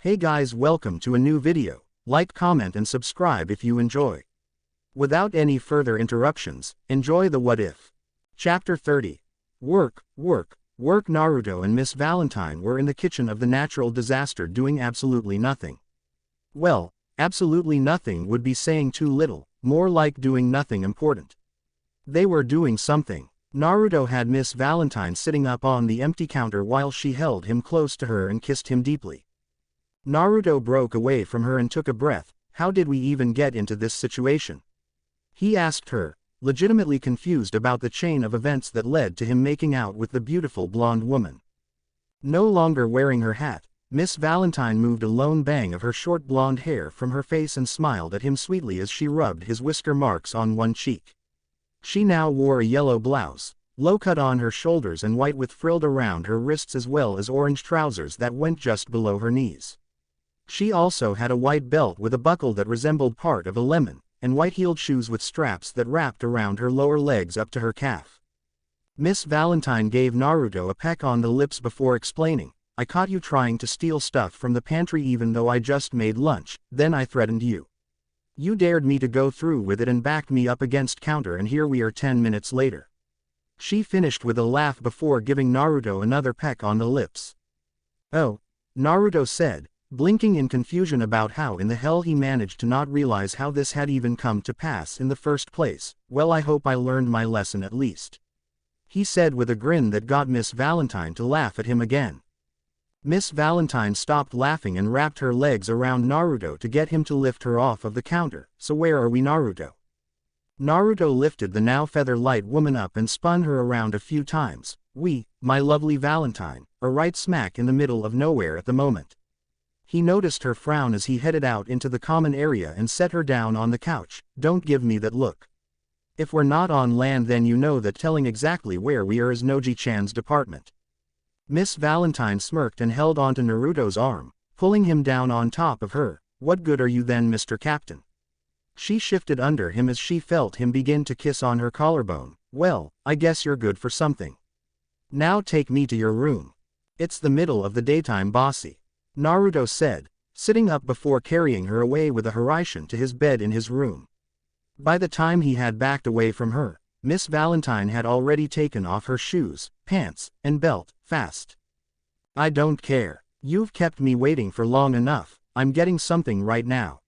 Hey guys, welcome to a new video. Like, comment and subscribe if you enjoy. Without any further interruptions, enjoy the what if. Chapter 30. Work. Naruto and Miss Valentine were in the kitchen of the natural disaster doing absolutely nothing. Well, absolutely nothing would be saying too little, more like doing nothing important. They were doing something. Naruto had Miss Valentine sitting up on the empty counter while she held him close to her and kissed him deeply. Naruto broke away from her and took a breath. How did we even get into this situation? He asked her, legitimately confused about the chain of events that led to him making out with the beautiful blonde woman. No longer wearing her hat, Miss Valentine moved a lone bang of her short blonde hair from her face and smiled at him sweetly as she rubbed his whisker marks on one cheek. She now wore a yellow blouse, low cut on her shoulders and white with frilled around her wrists, as well as orange trousers that went just below her knees. She also had a white belt with a buckle that resembled part of a lemon, and white-heeled shoes with straps that wrapped around her lower legs up to her calf. Miss Valentine gave Naruto a peck on the lips before explaining, "I caught you trying to steal stuff from the pantry even though I just made lunch, then I threatened you. You dared me to go through with it and backed me up against counter, and here we are 10 minutes later." She finished with a laugh before giving Naruto another peck on the lips. "Oh," Naruto said, blinking in confusion about how in the hell he managed to not realize how this had even come to pass in the first place. "Well, I hope I learned my lesson at least," he said with a grin that got Miss Valentine to laugh at him again. Miss Valentine stopped laughing and wrapped her legs around Naruto to get him to lift her off of the counter. "So where are we, Naruto?" Naruto lifted the now feather-light woman up and spun her around a few times. "We, my lovely Valentine, are right smack in the middle of nowhere at the moment." He noticed her frown as he headed out into the common area and set her down on the couch. "Don't give me that look. If we're not on land, then you know that telling exactly where we are is Noji-chan's department." Miss Valentine smirked and held onto Naruto's arm, pulling him down on top of her. "What good are you then, Mr. Captain?" She shifted under him as she felt him begin to kiss on her collarbone. "Well, I guess you're good for something. Now take me to your room. It's the middle of the daytime, bossy," Naruto said, sitting up before carrying her away with a Hiraishin to his bed in his room. By the time he had backed away from her, Miss Valentine had already taken off her shoes, pants, and belt, fast. "I don't care. You've kept me waiting for long enough. I'm getting something right now,"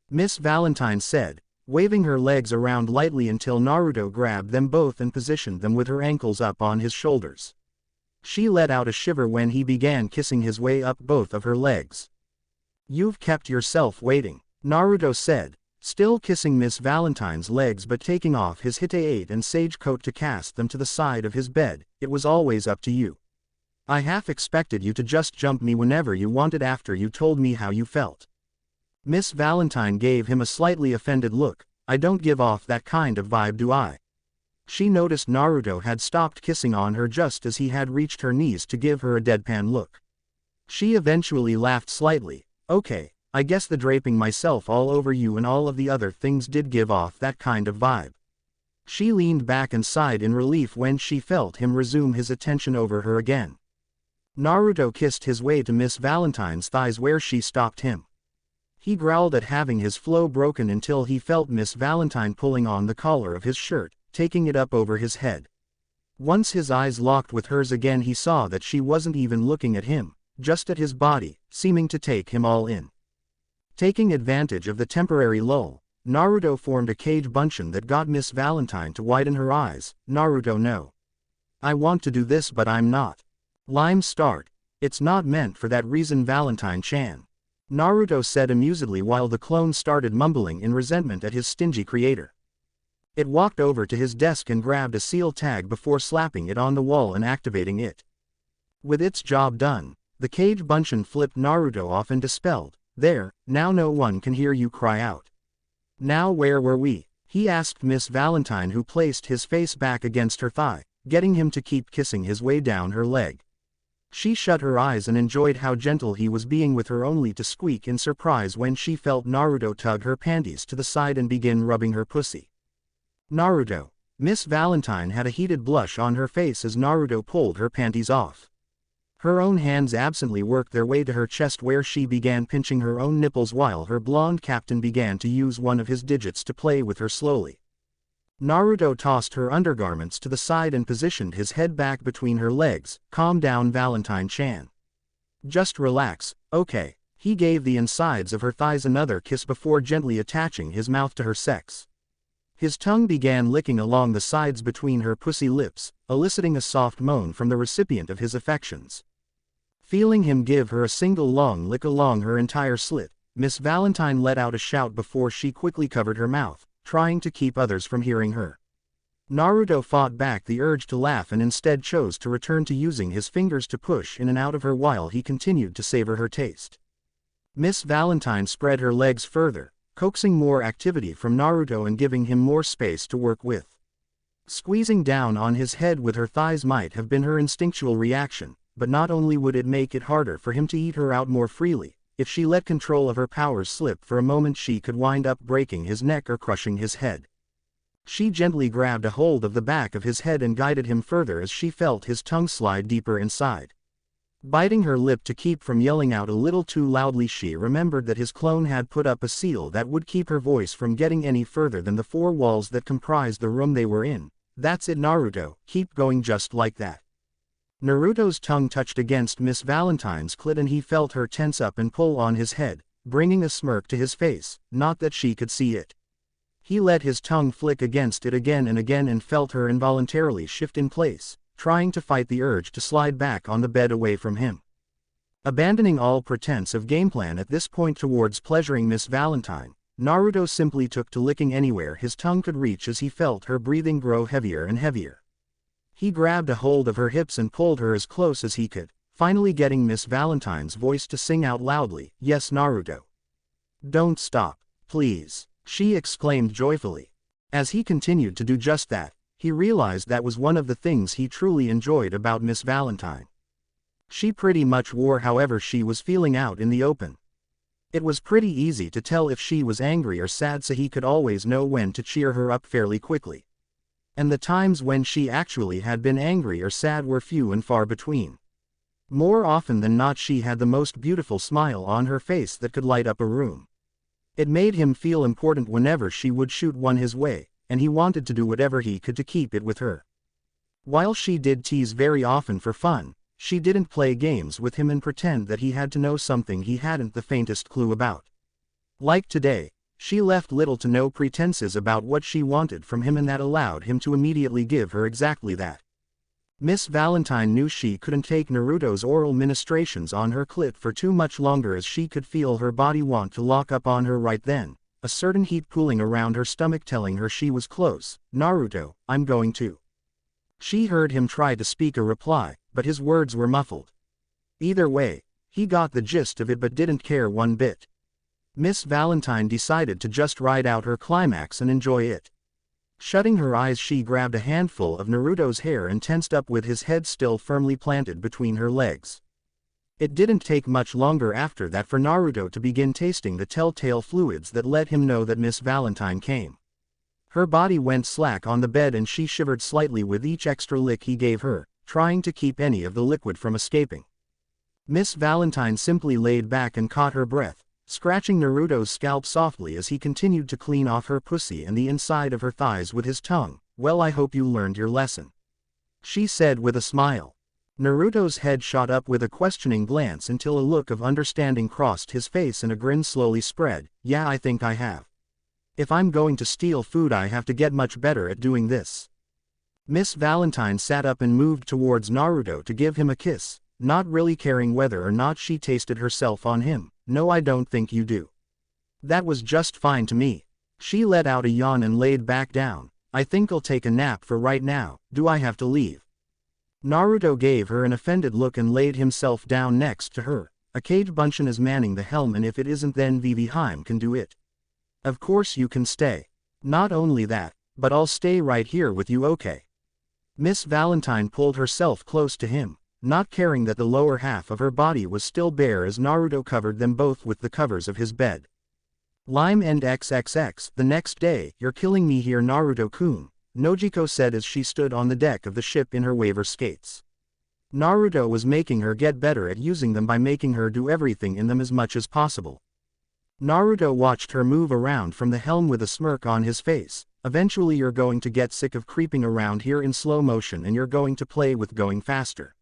Miss Valentine said, waving her legs around lightly until Naruto grabbed them both and positioned them with her ankles up on his shoulders. She let out a shiver when he began kissing his way up both of her legs. "You've kept yourself waiting," Naruto said, still kissing Miss Valentine's legs but taking off his Hite-8 and sage coat to cast them to the side of his bed. "It was always up to you. I half expected you to just jump me whenever you wanted after you told me how you felt." Miss Valentine gave him a slightly offended look. "I don't give off that kind of vibe, do I?" She noticed Naruto had stopped kissing on her just as he had reached her knees to give her a deadpan look. She eventually laughed slightly. "Okay, I guess the draping myself all over you and all of the other things did give off that kind of vibe." She leaned back and sighed in relief when she felt him resume his attention over her again. Naruto kissed his way to Miss Valentine's thighs where she stopped him. He growled at having his flow broken until he felt Miss Valentine pulling on the collar of his shirt, taking it up over his head. Once his eyes locked with hers again, he saw that she wasn't even looking at him, just at his body, seeming to take him all in. Taking advantage of the temporary lull, Naruto formed a cage bunshin that got Miss Valentine to widen her eyes. "Naruto, no. I want to do this but I'm not. Lime start. It's not meant for that reason, Valentine-chan," Naruto said amusedly while the clone started mumbling in resentment at his stingy creator. It walked over to his desk and grabbed a seal tag before slapping it on the wall and activating it. With its job done, the cage bunshin flipped Naruto off and dispelled. "There, now no one can hear you cry out." "Now where were we?" he asked Miss Valentine, who placed his face back against her thigh, getting him to keep kissing his way down her leg. She shut her eyes and enjoyed how gentle he was being with her, only to squeak in surprise when she felt Naruto tug her panties to the side and begin rubbing her pussy. "Naruto." Miss Valentine had a heated blush on her face as Naruto pulled her panties off. Her own hands absently worked their way to her chest where she began pinching her own nipples while her blonde captain began to use one of his digits to play with her slowly. Naruto tossed her undergarments to the side and positioned his head back between her legs. Calm down, Valentine-chan. Just relax, okay. He gave the insides of her thighs another kiss before gently attaching his mouth to her sex. His tongue began licking along the sides between her pussy lips, eliciting a soft moan from the recipient of his affections. Feeling him give her a single long lick along her entire slit, Miss Valentine let out a shout before she quickly covered her mouth, trying to keep others from hearing her. Naruto fought back the urge to laugh and instead chose to return to using his fingers to push in and out of her while he continued to savor her taste. Miss Valentine spread her legs further, coaxing more activity from Naruto and giving him more space to work with. Squeezing down on his head with her thighs might have been her instinctual reaction, but not only would it make it harder for him to eat her out more freely, if she let control of her powers slip for a moment she could wind up breaking his neck or crushing his head. She gently grabbed a hold of the back of his head and guided him further as she felt his tongue slide deeper inside. Biting her lip to keep from yelling out a little too loudly, she remembered that his clone had put up a seal that would keep her voice from getting any further than the four walls that comprised the room they were in. That's it, Naruto, keep going just like that. Naruto's tongue touched against Miss Valentine's clit and he felt her tense up and pull on his head, bringing a smirk to his face, not that she could see it. He let his tongue flick against it again and again and felt her involuntarily shift in place, trying to fight the urge to slide back on the bed away from him. Abandoning all pretense of game plan at this point towards pleasuring Miss Valentine, Naruto simply took to licking anywhere his tongue could reach as he felt her breathing grow heavier and heavier. He grabbed a hold of her hips and pulled her as close as he could, finally getting Miss Valentine's voice to sing out loudly, "Yes, Naruto. Don't stop, please," she exclaimed joyfully. As he continued to do just that, he realized that was one of the things he truly enjoyed about Miss Valentine. She pretty much wore however she was feeling out in the open. It was pretty easy to tell if she was angry or sad, so he could always know when to cheer her up fairly quickly. And the times when she actually had been angry or sad were few and far between. More often than not she had the most beautiful smile on her face that could light up a room. It made him feel important whenever she would shoot one his way, and he wanted to do whatever he could to keep it with her. While she did tease very often for fun, she didn't play games with him and pretend that he had to know something he hadn't the faintest clue about. Like today, she left little to no pretenses about what she wanted from him, and that allowed him to immediately give her exactly that. Miss Valentine knew she couldn't take Naruto's oral ministrations on her clit for too much longer as she could feel her body want to lock up on her right then, a certain heat pooling around her stomach telling her she was close. "Naruto, I'm going to." She heard him try to speak a reply, but his words were muffled. Either way, he got the gist of it but didn't care one bit. Miss Valentine decided to just ride out her climax and enjoy it. Shutting her eyes, she grabbed a handful of Naruto's hair and tensed up with his head still firmly planted between her legs. It didn't take much longer after that for Naruto to begin tasting the telltale fluids that let him know that Miss Valentine came. Her body went slack on the bed and she shivered slightly with each extra lick he gave her, trying to keep any of the liquid from escaping. Miss Valentine simply laid back and caught her breath, scratching Naruto's scalp softly as he continued to clean off her pussy and the inside of her thighs with his tongue. "Well, I hope you learned your lesson," she said with a smile. Naruto's head shot up with a questioning glance until a look of understanding crossed his face and a grin slowly spread. "Yeah, I think I have. If I'm going to steal food I have to get much better at doing this." Miss Valentine sat up and moved towards Naruto to give him a kiss, not really caring whether or not she tasted herself on him. "No, I don't think you do. That was just fine to me." She let out a yawn and laid back down. "I think I'll take a nap for right now. Do I have to leave?" Naruto gave her an offended look and laid himself down next to her. "A Cage Bunshin is manning the helm, and if it isn't then Vivheim can do it. Of course you can stay. Not only that, but I'll stay right here with you, okay?" Miss Valentine pulled herself close to him, not caring that the lower half of her body was still bare as Naruto covered them both with the covers of his bed. Lime and XXX. "The next day, you're killing me here, Naruto-kun," Nojiko said as she stood on the deck of the ship in her waiver skates. Naruto was making her get better at using them by making her do everything in them as much as possible. Naruto watched her move around from the helm with a smirk on his face. Eventually you're going to get sick of creeping around here in slow motion and you're going to play with going faster.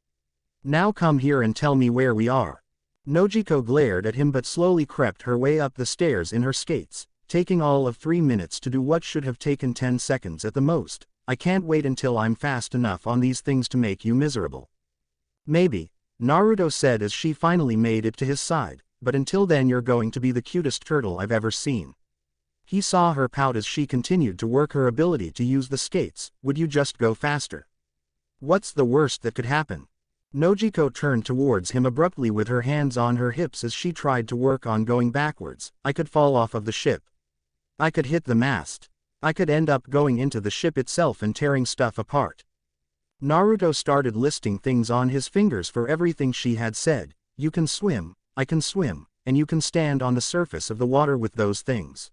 Now come here and tell me where we are. Nojiko glared at him but slowly crept her way up the stairs in her skates, taking all of 3 minutes to do what should have taken 10 seconds at the most. I can't wait until I'm fast enough on these things to make you miserable. Maybe, Naruto said as she finally made it to his side, but until then you're going to be the cutest turtle I've ever seen. He saw her pout as she continued to work her ability to use the skates. Would you just go faster? What's the worst that could happen? Nojiko turned towards him abruptly with her hands on her hips as she tried to work on going backwards. I could fall off of the ship. I could hit the mast. I could end up going into the ship itself and tearing stuff apart. Naruto started listing things on his fingers for everything she had said. You can swim, I can swim, and you can stand on the surface of the water with those things.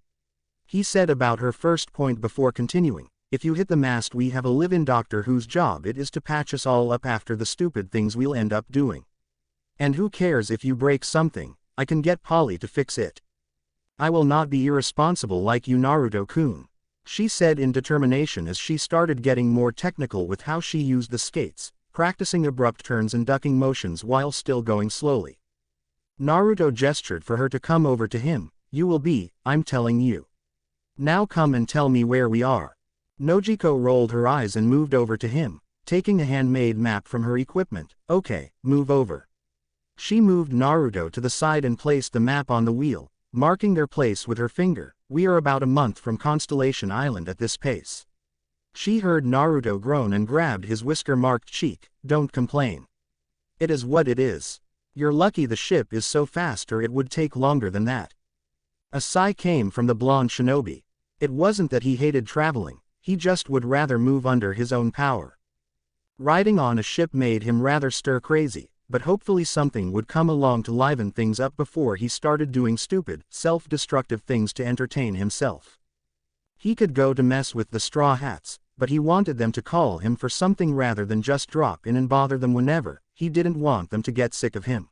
He said about her first point before continuing. If you hit the mast, we have a live-in doctor whose job it is to patch us all up after the stupid things we'll end up doing. And who cares if you break something? I can get Polly to fix it. I will not be irresponsible like you, Naruto-kun, she said in determination as she started getting more technical with how she used the skates, practicing abrupt turns and ducking motions while still going slowly. Naruto gestured for her to come over to him. You will be, I'm telling you. Now come and tell me where we are. Nojiko rolled her eyes and moved over to him, taking a handmade map from her equipment. Okay, move over. She moved Naruto to the side and placed the map on the wheel, marking their place with her finger. We are about a month from Constellation Island at this pace. She heard Naruto groan and grabbed his whisker-marked cheek. Don't complain. It is what it is. You're lucky the ship is so fast or it would take longer than that. A sigh came from the blonde shinobi. It wasn't that he hated traveling, he just would rather move under his own power. Riding on a ship made him rather stir-crazy, but hopefully something would come along to liven things up before he started doing stupid, self-destructive things to entertain himself. He could go to mess with the Straw Hats, but he wanted them to call him for something rather than just drop in and bother them whenever. He didn't want them to get sick of him.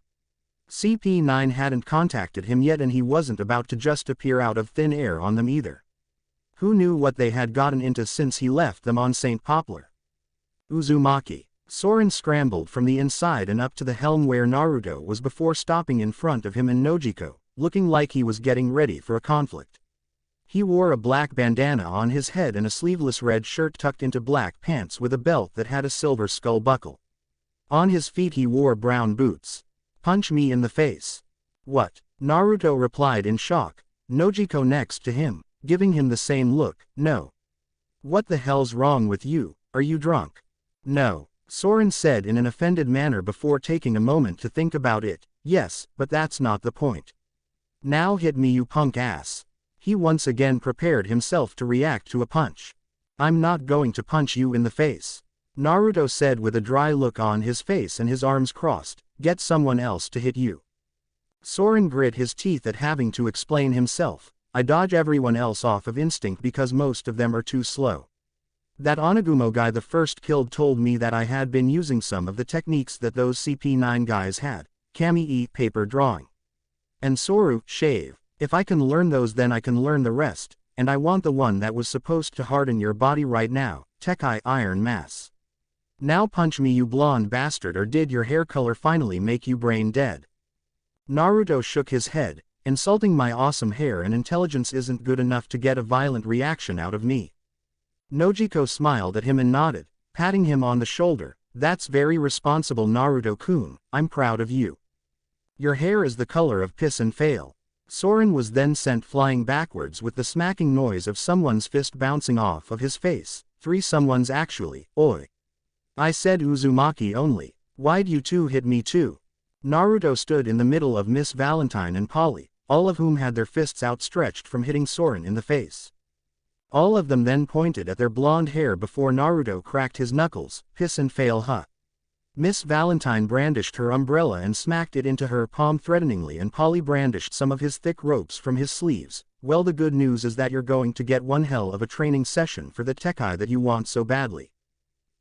CP9 hadn't contacted him yet and he wasn't about to just appear out of thin air on them either. Who knew what they had gotten into since he left them on St. Poplar? Uzumaki. Soren scrambled from the inside and up to the helm where Naruto was before stopping in front of him and Nojiko, looking like he was getting ready for a conflict. He wore a black bandana on his head and a sleeveless red shirt tucked into black pants with a belt that had a silver skull buckle. On his feet he wore brown boots. Punch me in the face. What? Naruto replied in shock, Nojiko next to him, giving him the same look. No. What the hell's wrong with you? Are you drunk? No. Soren said in an offended manner before taking a moment to think about it. Yes, but that's not the point. Now hit me, you punk ass. He once again prepared himself to react to a punch. I'm not going to punch you in the face, Naruto said with a dry look on his face and his arms crossed. Get someone else to hit you. Soren grit his teeth at having to explain himself. I dodge everyone else off of instinct because most of them are too slow. That Onagumo guy the first killed told me that I had been using some of the techniques that those CP9 guys had. Kami-e, paper drawing. And Soru, shave. If I can learn those then I can learn the rest, and I want the one that was supposed to harden your body right now, Tekai Iron Mass. Now punch me, you blonde bastard, or did your hair color finally make you brain dead? Naruto shook his head. Insulting my awesome hair and intelligence isn't good enough to get a violent reaction out of me. Nojiko smiled at him and nodded, patting him on the shoulder. That's very responsible, Naruto-kun, I'm proud of you. Your hair is the color of piss and fail. Soren was then sent flying backwards with the smacking noise of someone's fist bouncing off of his face. 3 someone's actually. Oi. I said Uzumaki only. Why'd you two hit me too? Naruto stood in the middle of Miss Valentine and Polly, all of whom had their fists outstretched from hitting Soren in the face. All of them then pointed at their blonde hair before Naruto cracked his knuckles. Piss and fail, huh? Miss Valentine brandished her umbrella and smacked it into her palm threateningly, and Polly brandished some of his thick ropes from his sleeves. Well, the good news is that you're going to get one hell of a training session for the Tekai that you want so badly.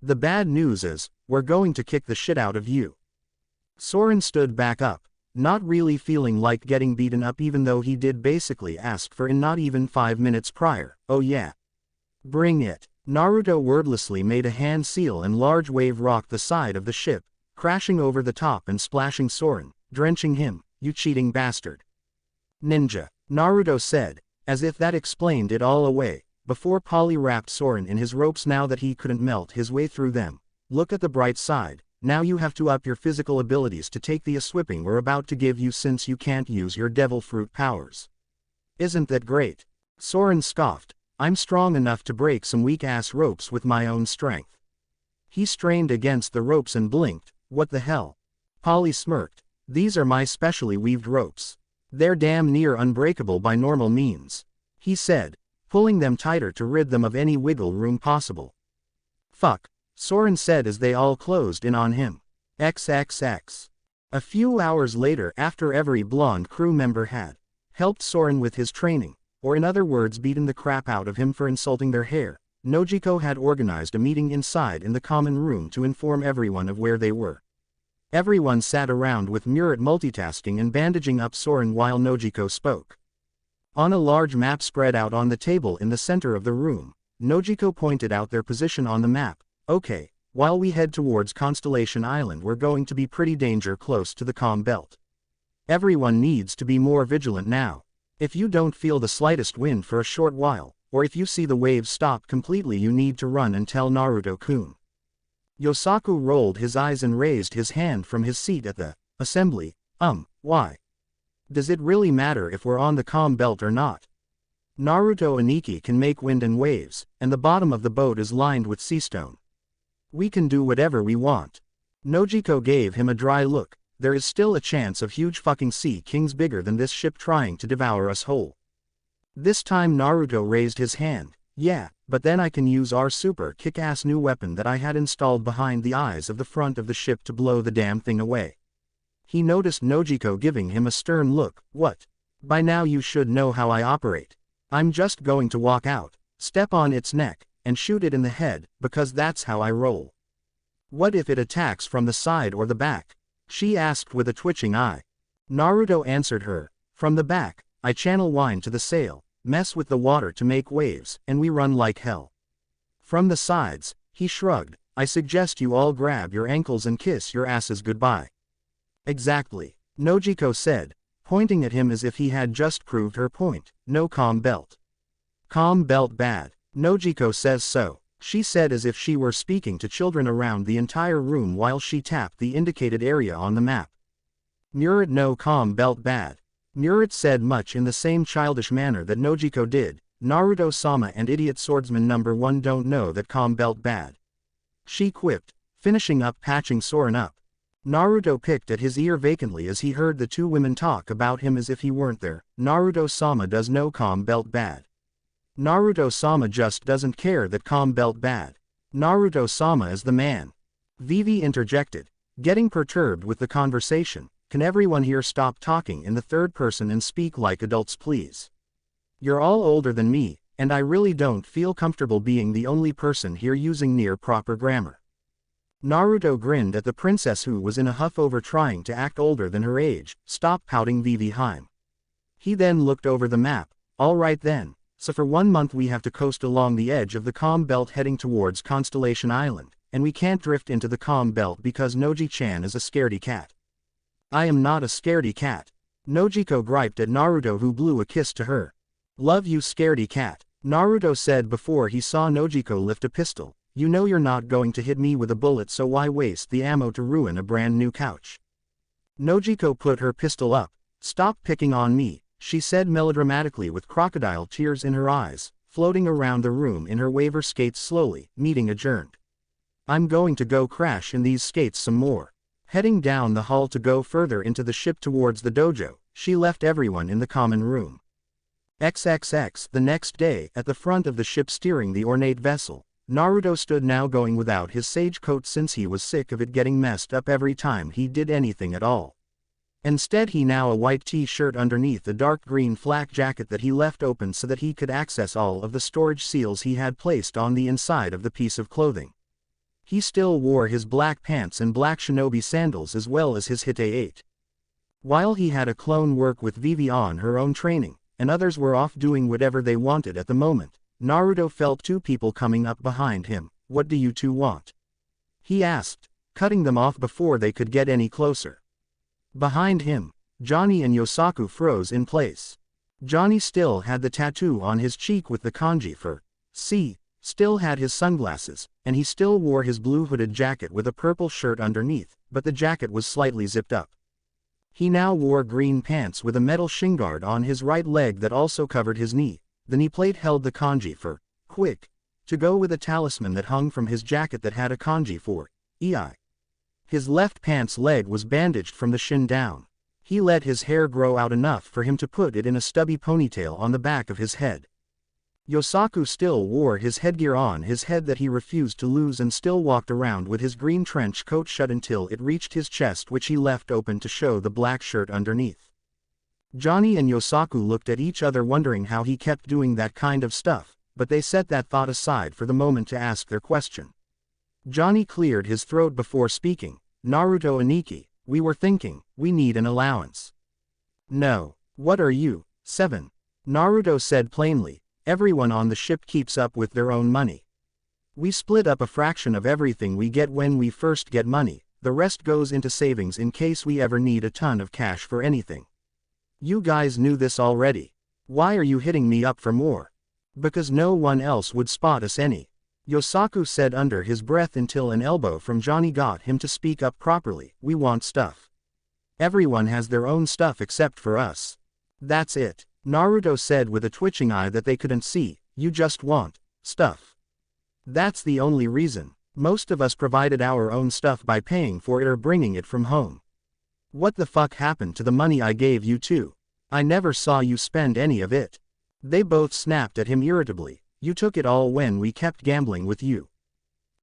The bad news is, we're going to kick the shit out of you. Soren stood back up, not really feeling like getting beaten up even though he did basically ask for it not even 5 minutes prior. Oh yeah. Bring it. Naruto wordlessly made a hand seal and large wave rocked the side of the ship, crashing over the top and splashing Soren, drenching him. You cheating bastard. Ninja. Naruto said, as if that explained it all away, before Polly wrapped Soren in his ropes now that he couldn't melt his way through them. Look at the bright side, now you have to up your physical abilities to take the whipping we're about to give you since you can't use your devil fruit powers. Isn't that great? Soren scoffed, I'm strong enough to break some weak-ass ropes with my own strength. He strained against the ropes and blinked, what the hell? Polly smirked, these are my specially weaved ropes. They're damn near unbreakable by normal means. He said, pulling them tighter to rid them of any wiggle room possible. Fuck, Soren said as they all closed in on him. XXX. A few hours later, after every blonde crew member had helped Soren with his training, or in other words beaten the crap out of him for insulting their hair, Nojiko had organized a meeting inside in the common room to inform everyone of where they were. Everyone sat around with Murat multitasking and bandaging up Soren while Nojiko spoke. On a large map spread out on the table in the center of the room, Nojiko pointed out their position on the map. Okay, while we head towards Constellation Island we're going to be pretty danger close to the calm belt. Everyone needs to be more vigilant now. If you don't feel the slightest wind for a short while, or if you see the waves stop completely you need to run and tell Naruto-kun. Yosaku rolled his eyes and raised his hand from his seat at the assembly. Why? Does it really matter if we're on the calm belt or not? Naruto and Ikki can make wind and waves, and the bottom of the boat is lined with sea stone. We can do whatever we want. Nojiko gave him a dry look. There is still a chance of huge fucking sea kings bigger than this ship trying to devour us whole. This time Naruto raised his hand. Yeah, but then I can use our super kick-ass new weapon that I had installed behind the eyes of the front of the ship to blow the damn thing away. He noticed Nojiko giving him a stern look. What? By now you should know how I operate. I'm just going to walk out, step on its neck, and shoot it in the head, because that's how I roll. What if it attacks from the side or the back? She asked with a twitching eye. Naruto answered her, from the back, I channel wind to the sail, mess with the water to make waves, and we run like hell. From the sides, he shrugged, I suggest you all grab your ankles and kiss your asses goodbye. Exactly, Nojiko said, pointing at him as if he had just proved her point. No calm belt. Calm belt bad. Nojiko says so, she said as if she were speaking to children around the entire room while she tapped the indicated area on the map. Murat no calm belt bad. Murat said much in the same childish manner that Nojiko did. Naruto-sama and idiot swordsman number 1 don't know that calm belt bad. She quipped, finishing up patching Soren up. Naruto picked at his ear vacantly as he heard the two women talk about him as if he weren't there. Naruto-sama does no calm belt bad. Naruto-sama just doesn't care that calm belt bad. Naruto-sama is the man. Vivi interjected, getting perturbed with the conversation. Can everyone here stop talking in the third person and speak like adults please? You're all older than me, and I really don't feel comfortable being the only person here using near proper grammar. Naruto grinned at the princess who was in a huff over trying to act older than her age. Stop pouting Vivi Heim. He then looked over the map. Alright then, so for 1 month we have to coast along the edge of the calm belt heading towards Constellation Island, and we can't drift into the calm belt because Noji-chan is a scaredy cat. I am not a scaredy cat. Nojiko griped at Naruto who blew a kiss to her. Love you scaredy cat, Naruto said before he saw Nojiko lift a pistol. You know you're not going to hit me with a bullet so why waste the ammo to ruin a brand new couch? Nojiko put her pistol up. Stop picking on me, she said melodramatically with crocodile tears in her eyes, floating around the room in her waver skates slowly. Meeting adjourned. I'm going to go crash in these skates some more. Heading down the hall to go further into the ship towards the dojo, she left everyone in the common room. XXX. The next day, at the front of the ship steering the ornate vessel, Naruto stood now going without his sage coat since he was sick of it getting messed up every time he did anything at all. Instead he now a white t-shirt underneath a dark green flak jacket that he left open so that he could access all of the storage seals he had placed on the inside of the piece of clothing. He still wore his black pants and black shinobi sandals as well as his Hite 8. While he had a clone work with Vivi on her own training, and others were off doing whatever they wanted at the moment, Naruto felt two people coming up behind him. "What do you two want?" he asked, cutting them off before they could get any closer. Behind him, Johnny and Yosaku froze in place. Johnny still had the tattoo on his cheek with the kanji for "C", still had his sunglasses, and he still wore his blue hooded jacket with a purple shirt underneath, but the jacket was slightly zipped up. He now wore green pants with a metal shinguard on his right leg that also covered his knee. The knee plate held the kanji for "quick", to go with a talisman that hung from his jacket that had a kanji for "ei". His left pants leg was bandaged from the shin down. He let his hair grow out enough for him to put it in a stubby ponytail on the back of his head. Yosaku still wore his headgear on his head that he refused to lose and still walked around with his green trench coat shut until it reached his chest, which he left open to show the black shirt underneath. Johnny and Yosaku looked at each other wondering how he kept doing that kind of stuff, but they set that thought aside for the moment to ask their question. Johnny cleared his throat before speaking. "Naruto Aniki, we were thinking, we need an allowance." "No. What are you, 7? Naruto said plainly. "Everyone on the ship keeps up with their own money. We split up a fraction of everything we get when we first get money, the rest goes into savings in case we ever need a ton of cash for anything. You guys knew this already. Why are you hitting me up for more?" "Because no one else would spot us any," Yosaku said under his breath until an elbow from Johnny got him to speak up properly. "We want stuff. Everyone has their own stuff except for us. That's it," Naruto said with a twitching eye that they couldn't see. "You just want stuff. That's the only reason. Most of us provided our own stuff by paying for it or bringing it from home. What the fuck happened to the money I gave you too? I never saw you spend any of it." They both snapped at him irritably. "You took it all when we kept gambling with you."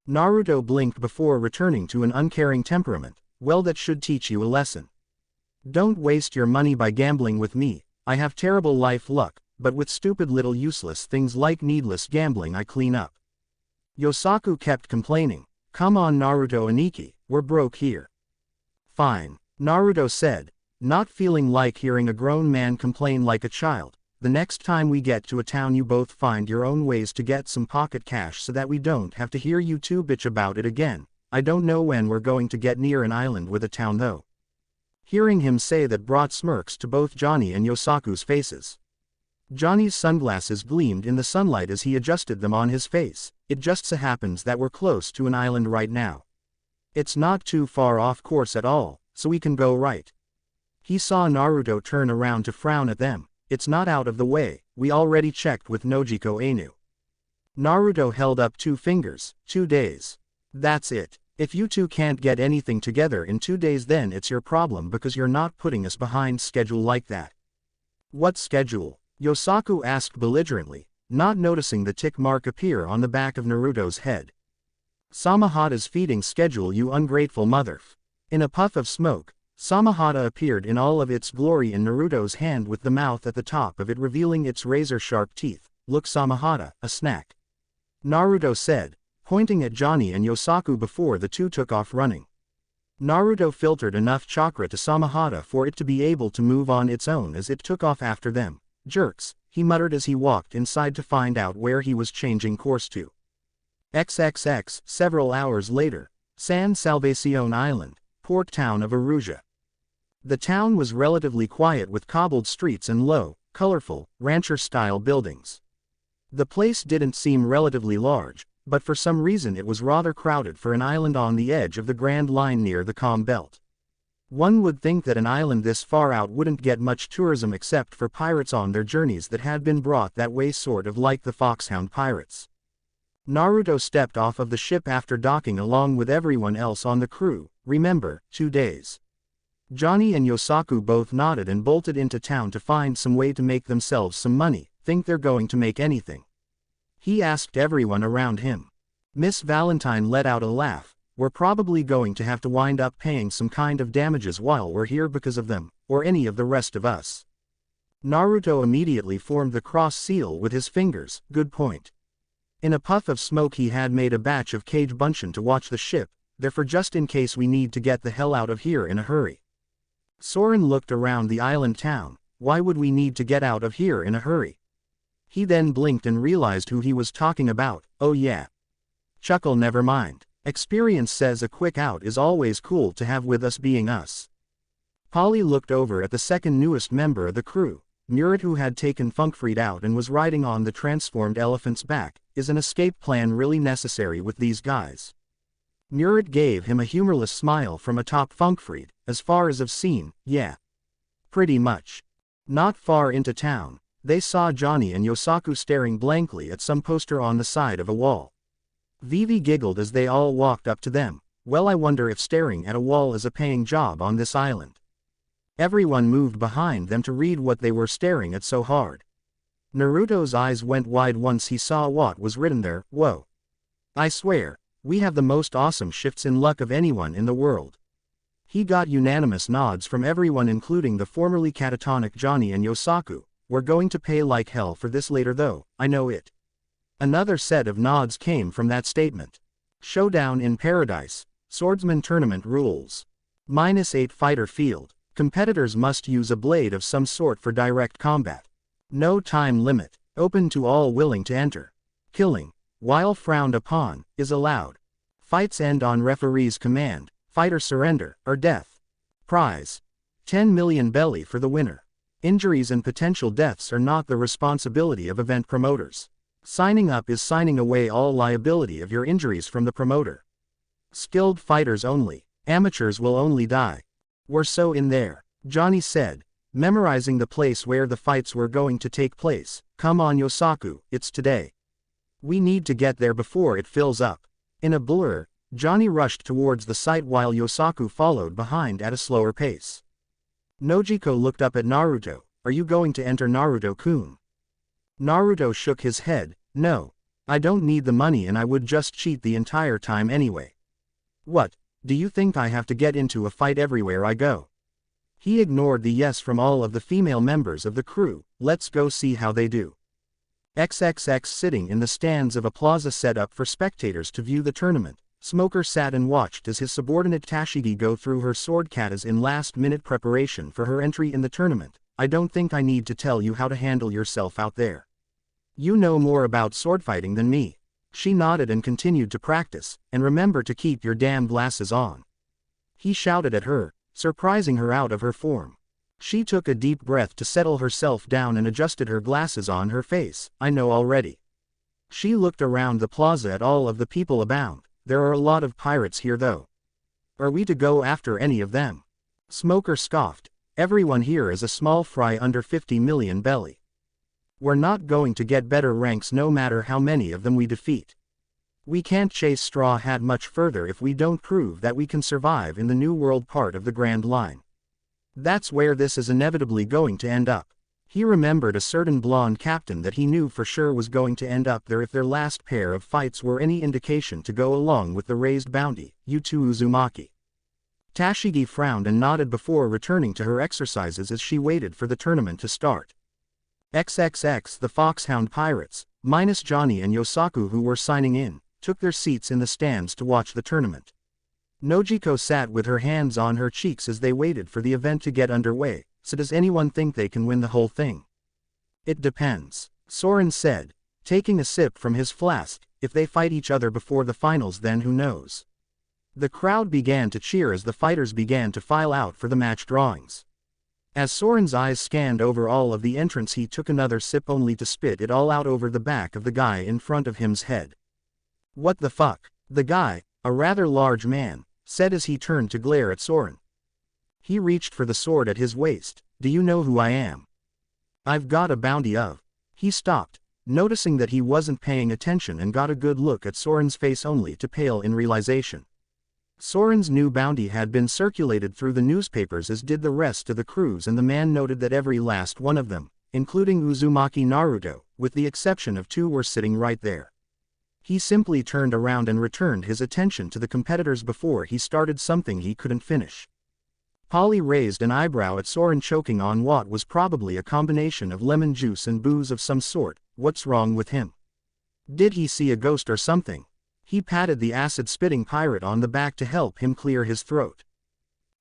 Naruto blinked before returning to an uncaring temperament. "Well, that should teach you a lesson. Don't waste your money by gambling with me. I have terrible life luck, but with stupid little useless things like needless gambling I clean up." Yosaku kept complaining. "Come on Naruto Aniki, we're broke here." "Fine," Naruto said, not feeling like hearing a grown man complain like a child. "The next time we get to a town you both find your own ways to get some pocket cash so that we don't have to hear you two bitch about it again. I don't know when we're going to get near an island with a town though." Hearing him say that brought smirks to both Johnny and Yosaku's faces. Johnny's sunglasses gleamed in the sunlight as he adjusted them on his face. "It just so happens that we're close to an island right now. It's not too far off course at all, so we can go right." He saw Naruto turn around to frown at them. "It's not out of the way, we already checked with Nojiko Ainu." Naruto held up 2 fingers. 2 days. That's it. If you two can't get anything together in 2 days then it's your problem because you're not putting us behind schedule like that." "What schedule?" Yosaku asked belligerently, not noticing the tick mark appear on the back of Naruto's head. "Samahata's feeding schedule, you ungrateful motherf." In a puff of smoke, Samahata appeared in all of its glory in Naruto's hand with the mouth at the top of it revealing its razor-sharp teeth. "Look Samahata, a snack," Naruto said, pointing at Johnny and Yosaku before the two took off running. Naruto filtered enough chakra to Samahata for it to be able to move on its own as it took off after them. "Jerks," he muttered as he walked inside to find out where he was changing course to. XXX. Several hours later, San Salvacion Island, port town of Aruja. The town was relatively quiet with cobbled streets and low, colorful, rancher-style buildings. The place didn't seem relatively large, but for some reason it was rather crowded for an island on the edge of the Grand Line near the Calm Belt. One would think that an island this far out wouldn't get much tourism except for pirates on their journeys that had been brought that way, sort of like the Foxhound pirates. Naruto stepped off of the ship after docking along with everyone else on the crew. Remember, 2 days. Johnny and Yosaku both nodded and bolted into town to find some way to make themselves some money. "Think they're going to make anything?" he asked everyone around him. Miss Valentine let out a laugh. "We're probably going to have to wind up paying some kind of damages while we're here because of them, or any of the rest of us." Naruto immediately formed the cross seal with his fingers. "Good point. In a puff of smoke he had made a batch of cage bunchin to watch the ship, therefore just in case we need to get the hell out of here in a hurry. Soren looked around the island town. Why would we need to get out of here in a hurry? He then blinked and realized who he was talking about. Oh yeah. Chuckle, never mind. Experience says a quick out is always cool to have with us being us. Polly looked over at the second newest member of the crew, Murat, who had taken Funkfried out and was riding on the transformed elephant's back. Is an escape plan really necessary with these guys? Murat gave him a humorless smile from atop Funkfried. As far as I've seen, yeah. Pretty much. Not far into town, they saw Johnny and Yosaku staring blankly at some poster on the side of a wall. Vivi giggled as they all walked up to them. Well, I wonder if staring at a wall is a paying job on this island. Everyone moved behind them to read what they were staring at so hard. Naruto's eyes went wide once he saw what was written there. Whoa. I swear, we have the most awesome shifts in luck of anyone in the world. He got unanimous nods from everyone, including the formerly catatonic Johnny and Yosaku. We're going to pay like hell for this later though, I know it. Another set of nods came from that statement. Showdown in Paradise. Swordsman tournament rules. -8 fighter field. Competitors must use a blade of some sort for direct combat. No time limit. Open to all willing to enter. Killing, while frowned upon, is allowed. Fights end on referee's command. Fighter surrender, or death. Prize. 10 million belly for the winner. Injuries and potential deaths are not the responsibility of event promoters. Signing up is signing away all liability of your injuries from the promoter. Skilled fighters only. Amateurs will only die. We're so in there, Johnny said, memorizing the place where the fights were going to take place. Come on Yosaku, it's today. We need to get there before it fills up. In a blur, Johnny rushed towards the site while Yosaku followed behind at a slower pace. Nojiko looked up at Naruto. Are you going to enter, Naruto-kun? Naruto shook his head. No. I don't need the money and I would just cheat the entire time anyway. What, do you think I have to get into a fight everywhere I go? He ignored the yes from all of the female members of the crew. Let's go see how they do. XXX sitting in the stands of a plaza set up for spectators to view the tournament. Smoker sat and watched as his subordinate Tashigi go through her sword katas in last-minute preparation for her entry in the tournament. I don't think I need to tell you how to handle yourself out there. You know more about swordfighting than me. She nodded and continued to practice, and remember to keep your damn glasses on. He shouted at her, surprising her out of her form. She took a deep breath to settle herself down and adjusted her glasses on her face. I know already. She looked around the plaza at all of the people abound. There are a lot of pirates here though. Are we to go after any of them? Smoker scoffed. Everyone here is a small fry under 50 million belly. We're not going to get better ranks no matter how many of them we defeat. We can't chase Straw Hat much further if we don't prove that we can survive in the New World part of the Grand Line. That's where this is inevitably going to end up. He remembered a certain blonde captain that he knew for sure was going to end up there if their last pair of fights were any indication to go along with the raised bounty, Yuto Uzumaki. Tashigi frowned and nodded before returning to her exercises as she waited for the tournament to start. XXX the Foxhound Pirates, minus Johnny and Yosaku who were signing in, took their seats in the stands to watch the tournament. Nojiko sat with her hands on her cheeks as they waited for the event to get underway. So does anyone think they can win the whole thing? It depends, Soren said, taking a sip from his flask. If they fight each other before the finals, then who knows? The crowd began to cheer as the fighters began to file out for the match drawings. As Soren's eyes scanned over all of the entrants, he took another sip only to spit it all out over the back of the guy in front of him's head. What the fuck? The guy, a rather large man, said as he turned to glare at Soren. He reached for the sword at his waist. Do you know who I am? I've got a bounty of. He stopped, noticing that he wasn't paying attention, and got a good look at Soren's face only to pale in realization. Soren's new bounty had been circulated through the newspapers as did the rest of the crews, and the man noted that every last one of them, including Uzumaki Naruto, with the exception of 2, were sitting right there. He simply turned around and returned his attention to the competitors before he started something he couldn't finish. Polly raised an eyebrow at Soren, choking on what was probably a combination of lemon juice and booze of some sort. What's wrong with him? Did he see a ghost or something? He patted the acid-spitting pirate on the back to help him clear his throat.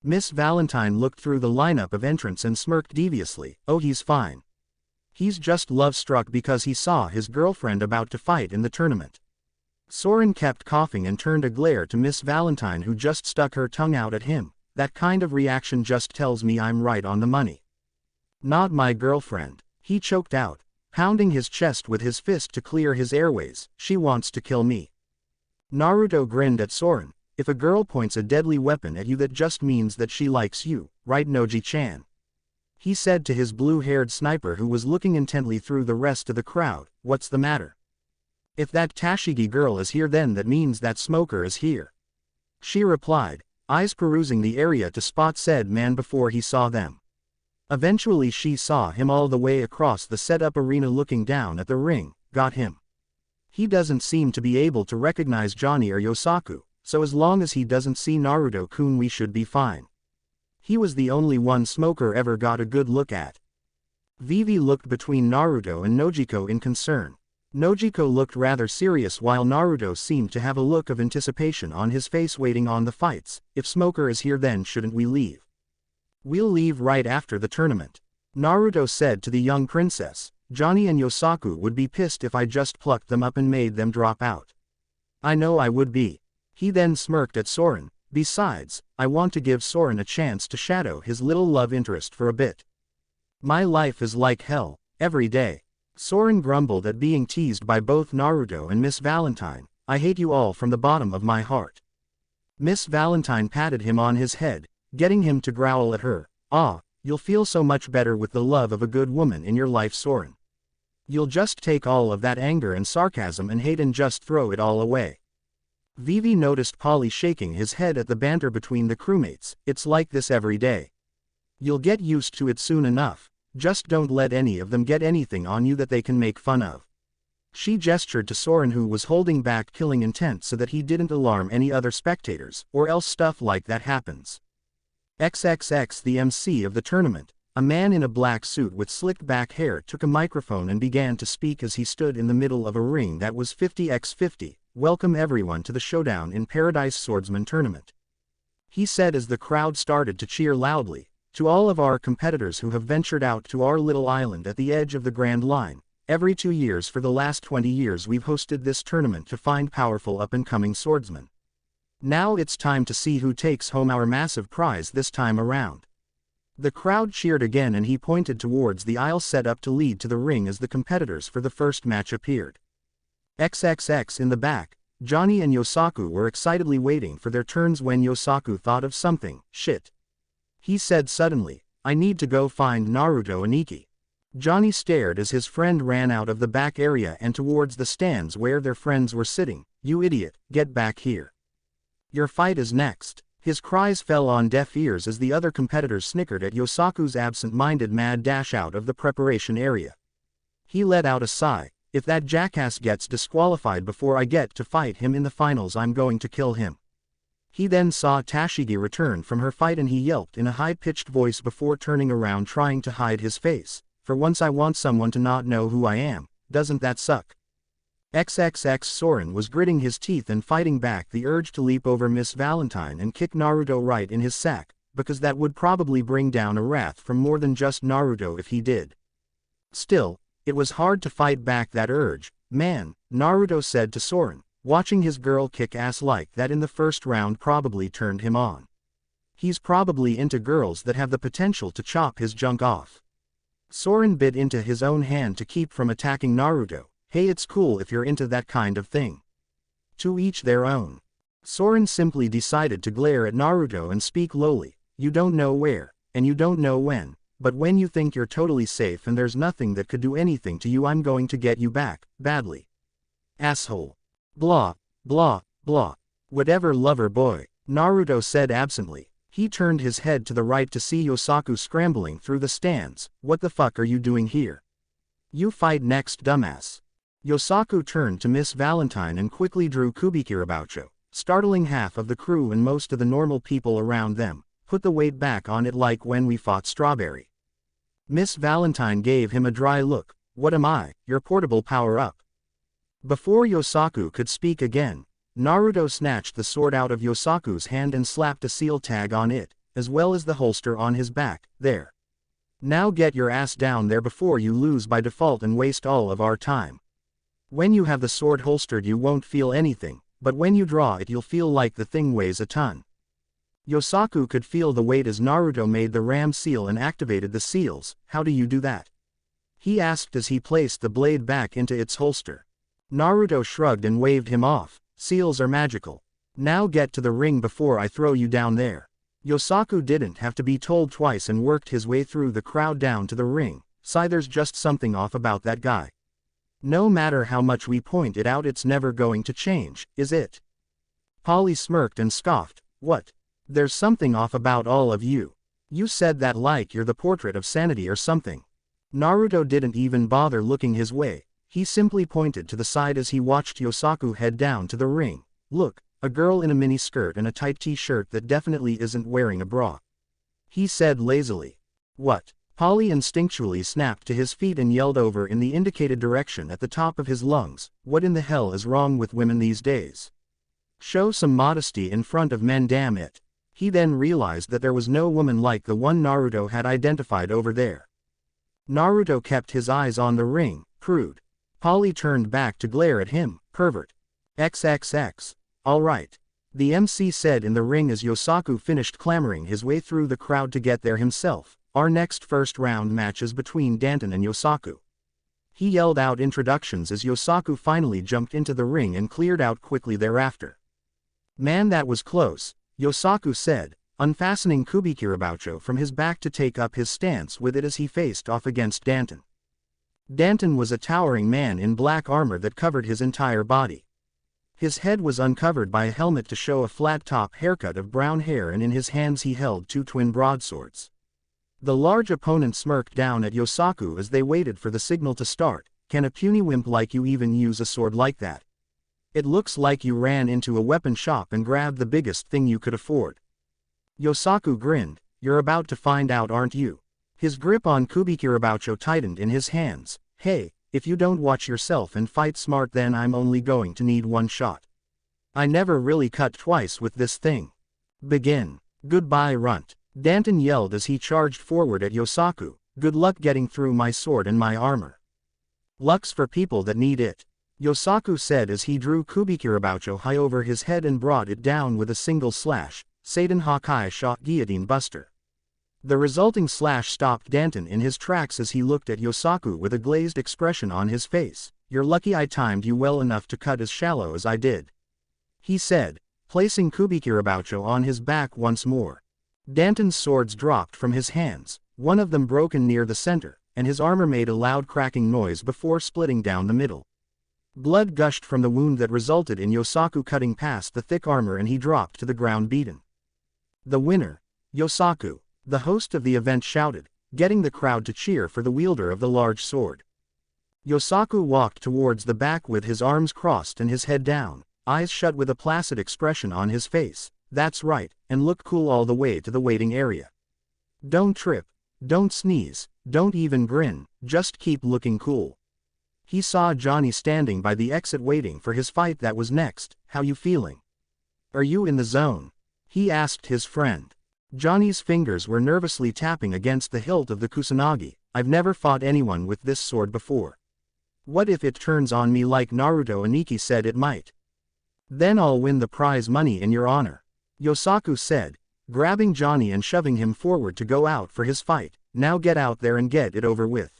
Miss Valentine looked through the lineup of entrants and smirked deviously. Oh, he's fine. He's just love-struck because he saw his girlfriend about to fight in the tournament. Soren kept coughing and turned a glare to Miss Valentine, who just stuck her tongue out at him. That kind of reaction just tells me I'm right on the money. Not my girlfriend, he choked out, pounding his chest with his fist to clear his airways. She wants to kill me. Naruto grinned at Soren. If a girl points a deadly weapon at you, that just means that she likes you, right, Noji-chan? He said to his blue-haired sniper, who was looking intently through the rest of the crowd. What's the matter? If that Tashigi girl is here, then that means that smoker is here. She replied, eyes perusing the area to spot said man before he saw them. Eventually she saw him all the way across the set-up arena looking down at the ring. Got him. He doesn't seem to be able to recognize Johnny or Yosaku, so as long as he doesn't see Naruto-kun we should be fine. He was the only one smoker ever got a good look at. Vivi looked between Naruto and Nojiko in concern. Nojiko looked rather serious while Naruto seemed to have a look of anticipation on his face waiting on the fights. If smoker is here, then shouldn't we leave? We'll leave right after the tournament. Naruto said to the young princess. Johnny and Yosaku would be pissed if I just plucked them up and made them drop out. I know I would be. He then smirked at Soren. Besides, I want to give Soren a chance to shadow his little love interest for a bit. My life is like hell, every day. Soren grumbled at being teased by both Naruto and Miss Valentine. I hate you all from the bottom of my heart. Miss Valentine patted him on his head, getting him to growl at her. Ah, you'll feel so much better with the love of a good woman in your life, Soren. You'll just take all of that anger and sarcasm and hate and just throw it all away. Vivi noticed Polly shaking his head at the banter between the crewmates. It's like this every day. You'll get used to it soon enough. Just don't let any of them get anything on you that they can make fun of. She gestured to Soren, who was holding back killing intent so that he didn't alarm any other spectators, or else stuff like that happens. XXX, the MC of the tournament, a man in a black suit with slicked back hair, took a microphone and began to speak as he stood in the middle of a ring that was 50x50. Welcome everyone to the Showdown in Paradise Swordsman Tournament. He said as the crowd started to cheer loudly. To all of our competitors who have ventured out to our little island at the edge of the Grand Line, every 2 years for the last 20 years we've hosted this tournament to find powerful up-and-coming swordsmen. Now it's time to see who takes home our massive prize this time around. The crowd cheered again and he pointed towards the aisle set up to lead to the ring as the competitors for the first match appeared. XXX in the back, Johnny and Yosaku were excitedly waiting for their turns when Yosaku thought of something. Shit. He said suddenly, I need to go find Naruto and Ikki. Johnny stared as his friend ran out of the back area and towards the stands where their friends were sitting. You idiot, get back here. Your fight is next. His cries fell on deaf ears as the other competitors snickered at Yosaku's absent-minded mad dash out of the preparation area. He let out a sigh. If that jackass gets disqualified before I get to fight him in the finals, I'm going to kill him. He then saw Tashigi return from her fight and he yelped in a high-pitched voice before turning around trying to hide his face. For once I want someone to not know who I am, doesn't that suck? XXX Soren was gritting his teeth and fighting back the urge to leap over Miss Valentine and kick Naruto right in his sack, because that would probably bring down a wrath from more than just Naruto if he did. Still, it was hard to fight back that urge. Man, Naruto said to Soren. Watching his girl kick ass like that in the first round probably turned him on. He's probably into girls that have the potential to chop his junk off. Soren bit into his own hand to keep from attacking Naruto. Hey, it's cool if you're into that kind of thing. To each their own. Soren simply decided to glare at Naruto and speak lowly. You don't know where, and you don't know when, but when you think you're totally safe and there's nothing that could do anything to you, I'm going to get you back, badly. Asshole. Blah, blah, blah. Whatever, lover boy, Naruto said absently. He turned his head to the right to see Yosaku scrambling through the stands. What the fuck are you doing here? You fight next, dumbass. Yosaku turned to Miss Valentine and quickly drew Kubikirabucho, startling half of the crew and most of the normal people around them. Put the weight back on it like when we fought Strawberry. Miss Valentine gave him a dry look. What am I, your portable power-up? Before Yosaku could speak again, Naruto snatched the sword out of Yosaku's hand and slapped a seal tag on it, as well as the holster on his back. There. Now get your ass down there before you lose by default and waste all of our time. When you have the sword holstered you won't feel anything, but when you draw it you'll feel like the thing weighs a ton. Yosaku could feel the weight as Naruto made the ram seal and activated the seals. How do you do that? He asked as he placed the blade back into its holster. Naruto shrugged and waved him off. Seals are magical. Now get to the ring before I throw you down there. Yosaku didn't have to be told twice and worked his way through the crowd down to the ring. There's just something off about that guy. No matter how much we point it out it's never going to change, is it? Polly smirked and scoffed. What? There's something off about all of you. You said that like you're the portrait of sanity or something. Naruto didn't even bother looking his way. He simply pointed to the side as he watched Yosaku head down to the ring. Look, a girl in a mini skirt and a tight t-shirt that definitely isn't wearing a bra. He said lazily. What? Polly instinctually snapped to his feet and yelled over in the indicated direction at the top of his lungs. What in the hell is wrong with women these days? Show some modesty in front of men, damn it. He then realized that there was no woman like the one Naruto had identified over there. Naruto kept his eyes on the ring. Prude. Polly turned back to glare at him. Pervert. XXX. Alright. The MC said in the ring as Yosaku finished clamoring his way through the crowd to get there himself. Our next first round match is between Danton and Yosaku. He yelled out introductions as Yosaku finally jumped into the ring and cleared out quickly thereafter. Man, that was close, Yosaku said, unfastening Kubikiraboucho from his back to take up his stance with it as he faced off against Danton. Danton was a towering man in black armor that covered his entire body. His head was uncovered by a helmet to show a flat-top haircut of brown hair, and in his hands he held two twin broadswords. The large opponent smirked down at Yosaku as they waited for the signal to start. Can a puny wimp like you even use a sword like that? It looks like you ran into a weapon shop and grabbed the biggest thing you could afford. Yosaku grinned. You're about to find out, aren't you? His grip on Kubikiraboucho tightened in his hands. Hey, if you don't watch yourself and fight smart then I'm only going to need one shot. I never really cut twice with this thing. Begin. Goodbye, runt. Danton yelled as he charged forward at Yosaku. Good luck getting through my sword and my armor. Luck's for people that need it, Yosaku said as he drew Kubikiraboucho high over his head and brought it down with a single slash. Seiden Hakai shot Guillotine Buster. The resulting slash stopped Danton in his tracks as he looked at Yosaku with a glazed expression on his face. You're lucky I timed you well enough to cut as shallow as I did, he said, placing Kubikiraboucho on his back once more. Danton's swords dropped from his hands, one of them broken near the center, and his armor made a loud cracking noise before splitting down the middle. Blood gushed from the wound that resulted in Yosaku cutting past the thick armor and he dropped to the ground beaten. The winner, Yosaku, the host of the event shouted, getting the crowd to cheer for the wielder of the large sword. Yosaku walked towards the back with his arms crossed and his head down, eyes shut with a placid expression on his face. That's right, and look cool all the way to the waiting area. Don't trip, don't sneeze, don't even grin, just keep looking cool. He saw Johnny standing by the exit waiting for his fight that was next. How you feeling? Are you in the zone? He asked his friend. Johnny's fingers were nervously tapping against the hilt of the kusanagi. I've never fought anyone with this sword before. What if it turns on me like Naruto Aniki said it might? Then I'll win the prize money in your honor, Yosaku said, grabbing Johnny and shoving him forward to go out for his fight. Now get out there and get it over with.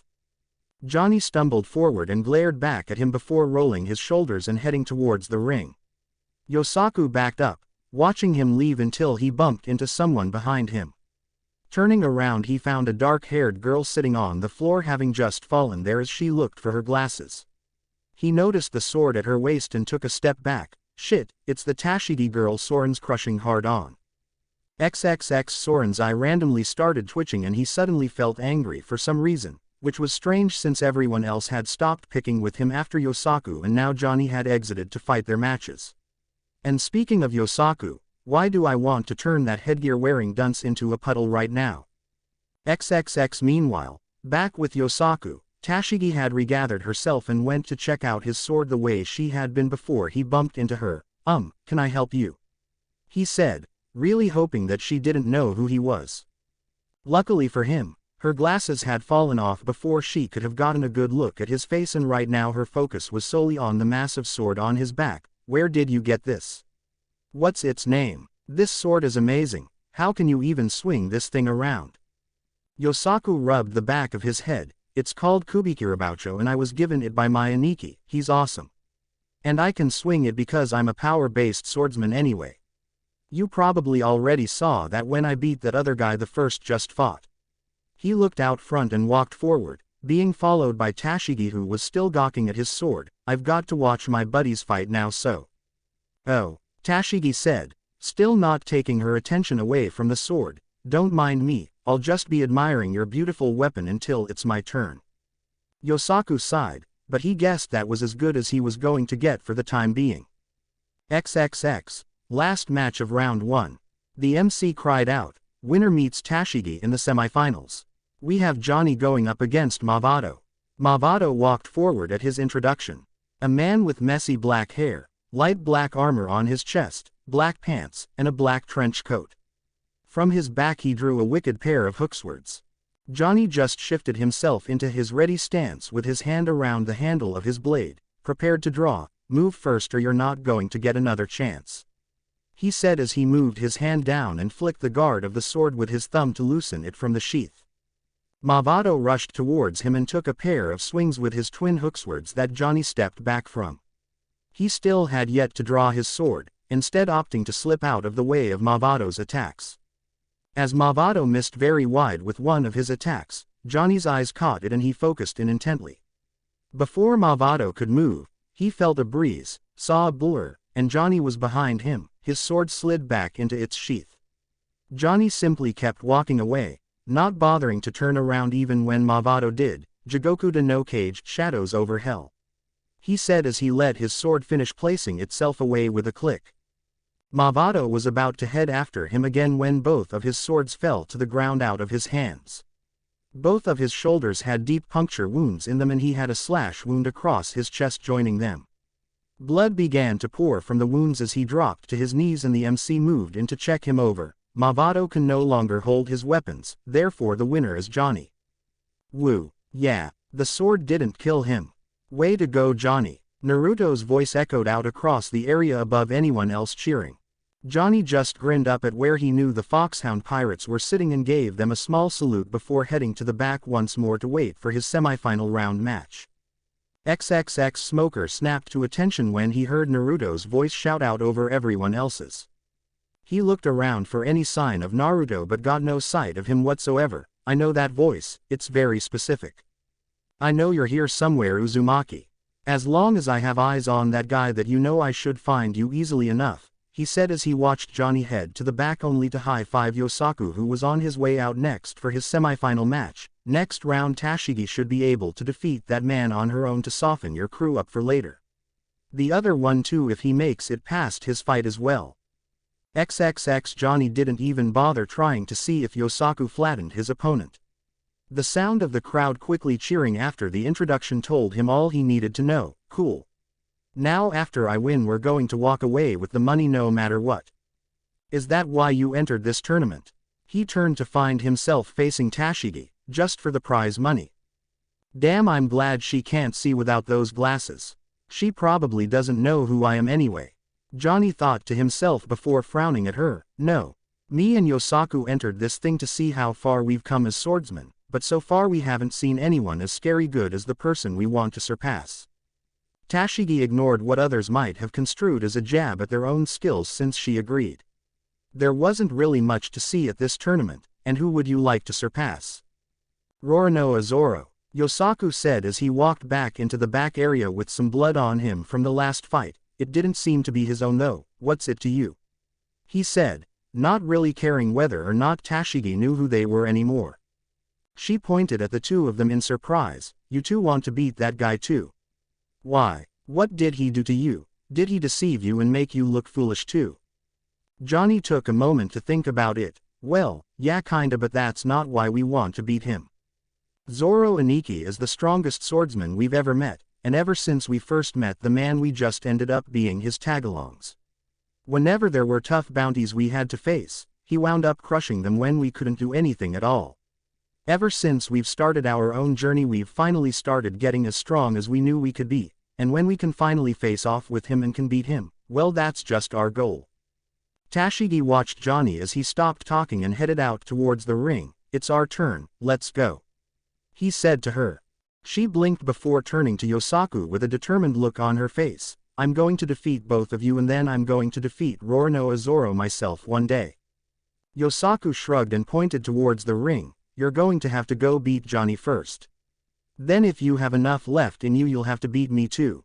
Johnny stumbled forward and glared back at him before rolling his shoulders and heading towards the ring. Yosaku backed up, watching him leave until he bumped into someone behind him. Turning around he found a dark-haired girl sitting on the floor having just fallen there as she looked for her glasses. He noticed the sword at her waist and took a step back. Shit, it's the Tashigi girl Soren's crushing hard on. XXX Soren's eye randomly started twitching and he suddenly felt angry for some reason, which was strange since everyone else had stopped picking with him after Yosaku and now Johnny had exited to fight their matches. And speaking of Yosaku, why do I want to turn that headgear-wearing dunce into a puddle right now? XXX meanwhile, back with Yosaku, Tashigi had regathered herself and went to check out his sword the way she had been before he bumped into her. Can I help you?" he said, really hoping that she didn't know who he was. Luckily for him, her glasses had fallen off before she could have gotten a good look at his face, and right now her focus was solely on the massive sword on his back. "Where did you get this? What's its name? This sword is amazing. How can you even swing this thing around?" Yosaku rubbed the back of his head. "It's called Kubikiraboucho and I was given it by my Aniki. He's awesome. And I can swing it because I'm a power-based swordsman anyway. You probably already saw that when I beat that other guy the first just fought." He looked out front and walked forward, being followed by Tashigi, who was still gawking at his sword. "I've got to watch my buddies fight now, so." "Oh," Tashigi said, still not taking her attention away from the sword. "Don't mind me, I'll just be admiring your beautiful weapon until it's my turn." Yosaku sighed, but he guessed that was as good as he was going to get for the time being. XXX. Last match of round 1. The MC cried out. Winner meets Tashigi in the semifinals. We have Johnny going up against Mavado. Mavado walked forward at his introduction. A man with messy black hair, light black armor on his chest, black pants, and a black trench coat. From his back he drew a wicked pair of hookswords. Johnny just shifted himself into his ready stance with his hand around the handle of his blade, prepared to draw. "Move first or you're not going to get another chance," he said as he moved his hand down and flicked the guard of the sword with his thumb to loosen it from the sheath. Mavado rushed towards him and took a pair of swings with his twin hookswords that Johnny stepped back from. He still had yet to draw his sword, instead opting to slip out of the way of Mavado's attacks. As Mavado missed very wide with one of his attacks, Johnny's eyes caught it and he focused in intently. Before Mavado could move, he felt a breeze, saw a blur, and Johnny was behind him. His sword slid back into its sheath. Johnny simply kept walking away, not bothering to turn around even when Mavado did. "Jigoku de no Kage, shadows over hell," he said as he let his sword finish placing itself away with a click. Mavado was about to head after him again when both of his swords fell to the ground out of his hands. Both of his shoulders had deep puncture wounds in them and he had a slash wound across his chest joining them. Blood began to pour from the wounds as he dropped to his knees and the MC moved in to check him over. Mavado can no longer hold his weapons, therefore the winner is Johnny. Woo, yeah, the sword didn't kill him. Way to go, Johnny. Naruto's voice echoed out across the area above anyone else cheering. Johnny just grinned up at where he knew the Foxhound pirates were sitting and gave them a small salute before heading to the back once more to wait for his semifinal round match. XXX Smoker snapped to attention when he heard Naruto's voice shout out over everyone else's. He looked around for any sign of Naruto but got no sight of him whatsoever. "I know that voice, it's very specific. I know you're here somewhere, Uzumaki. As long as I have eyes on that guy that you know I should find you easily enough," he said as he watched Johnny head to the back only to high-five Yosaku, who was on his way out next for his semifinal match. "Next round Tashigi should be able to defeat that man on her own to soften your crew up for later. The other one too if he makes it past his fight as well." XXX Johnny didn't even bother trying to see if Yosaku flattened his opponent. The sound of the crowd quickly cheering after the introduction told him all he needed to know. "Cool. Now after I win we're going to walk away with the money no matter what. Is that why you entered this tournament?" He turned to find himself facing Tashigi, just for the prize money. "Damn, I'm glad she can't see without those glasses. She probably doesn't know who I am anyway," Johnny thought to himself before frowning at her. "No. Me and Yosaku entered this thing to see how far we've come as swordsmen, but so far we haven't seen anyone as scary good as the person we want to surpass." Tashigi ignored what others might have construed as a jab at their own skills since she agreed. There wasn't really much to see at this tournament, and who would you like to surpass? "Roronoa Zoro," Yosaku said as he walked back into the back area with some blood on him from the last fight. "It didn't seem to be his own though. What's it to you?" he said, not really caring whether or not Tashigi knew who they were anymore. She pointed at the two of them in surprise. "You two want to beat that guy too? Why? What did he do to you? Did he deceive you and make you look foolish too?" Johnny took a moment to think about it. "Well, yeah kinda, but that's not why we want to beat him. Zoro Aniki is the strongest swordsman we've ever met, and ever since we first met the man we just ended up being his tagalongs. Whenever there were tough bounties we had to face, he wound up crushing them when we couldn't do anything at all. Ever since we've started our own journey we've finally started getting as strong as we knew we could be, and when we can finally face off with him and can beat him, well that's just our goal. Tashigi watched Johnny as he stopped talking and headed out towards the ring. It's our turn, let's go, he said to her. She blinked before turning to Yosaku with a determined look on her face. I'm going to defeat both of you and then I'm going to defeat Roronoa Zoro myself one day. Yosaku shrugged and pointed towards the ring. You're going to have to go beat Johnny first. Then if you have enough left in you you'll have to beat me too.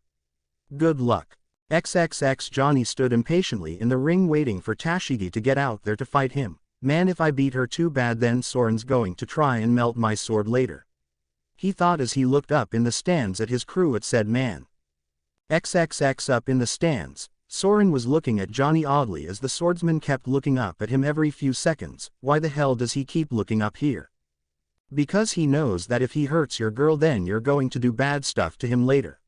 Good luck. XXX Johnny stood impatiently in the ring waiting for Tashigi to get out there to fight him. Man, if I beat her too bad then Soren's going to try and melt my sword later, he thought as he looked up in the stands at his crew. It said man. XXX up in the stands, Soren was looking at Johnny oddly as the swordsman kept looking up at him every few seconds. Why the hell does he keep looking up here? Because he knows that if he hurts your girl then you're going to do bad stuff to him later.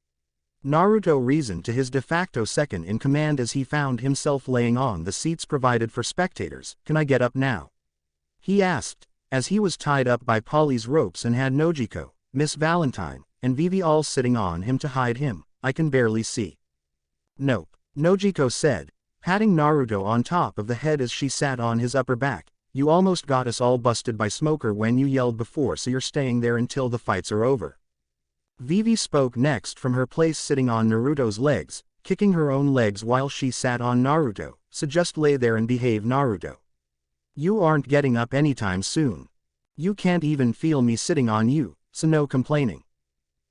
Naruto reasoned to his de facto second in command as he found himself laying on the seats provided for spectators. Can I get up now? He asked, as he was tied up by Polly's ropes and had Nojiko, Miss Valentine, and Vivi all sitting on him to hide him. I can barely see. Nope, Nojiko said, patting Naruto on top of the head as she sat on his upper back. You almost got us all busted by Smoker when you yelled before, so you're staying there until the fights are over. Vivi spoke next from her place sitting on Naruto's legs, kicking her own legs while she sat on Naruto. So just lay there and behave, Naruto. You aren't getting up anytime soon. You can't even feel me sitting on you, so no complaining.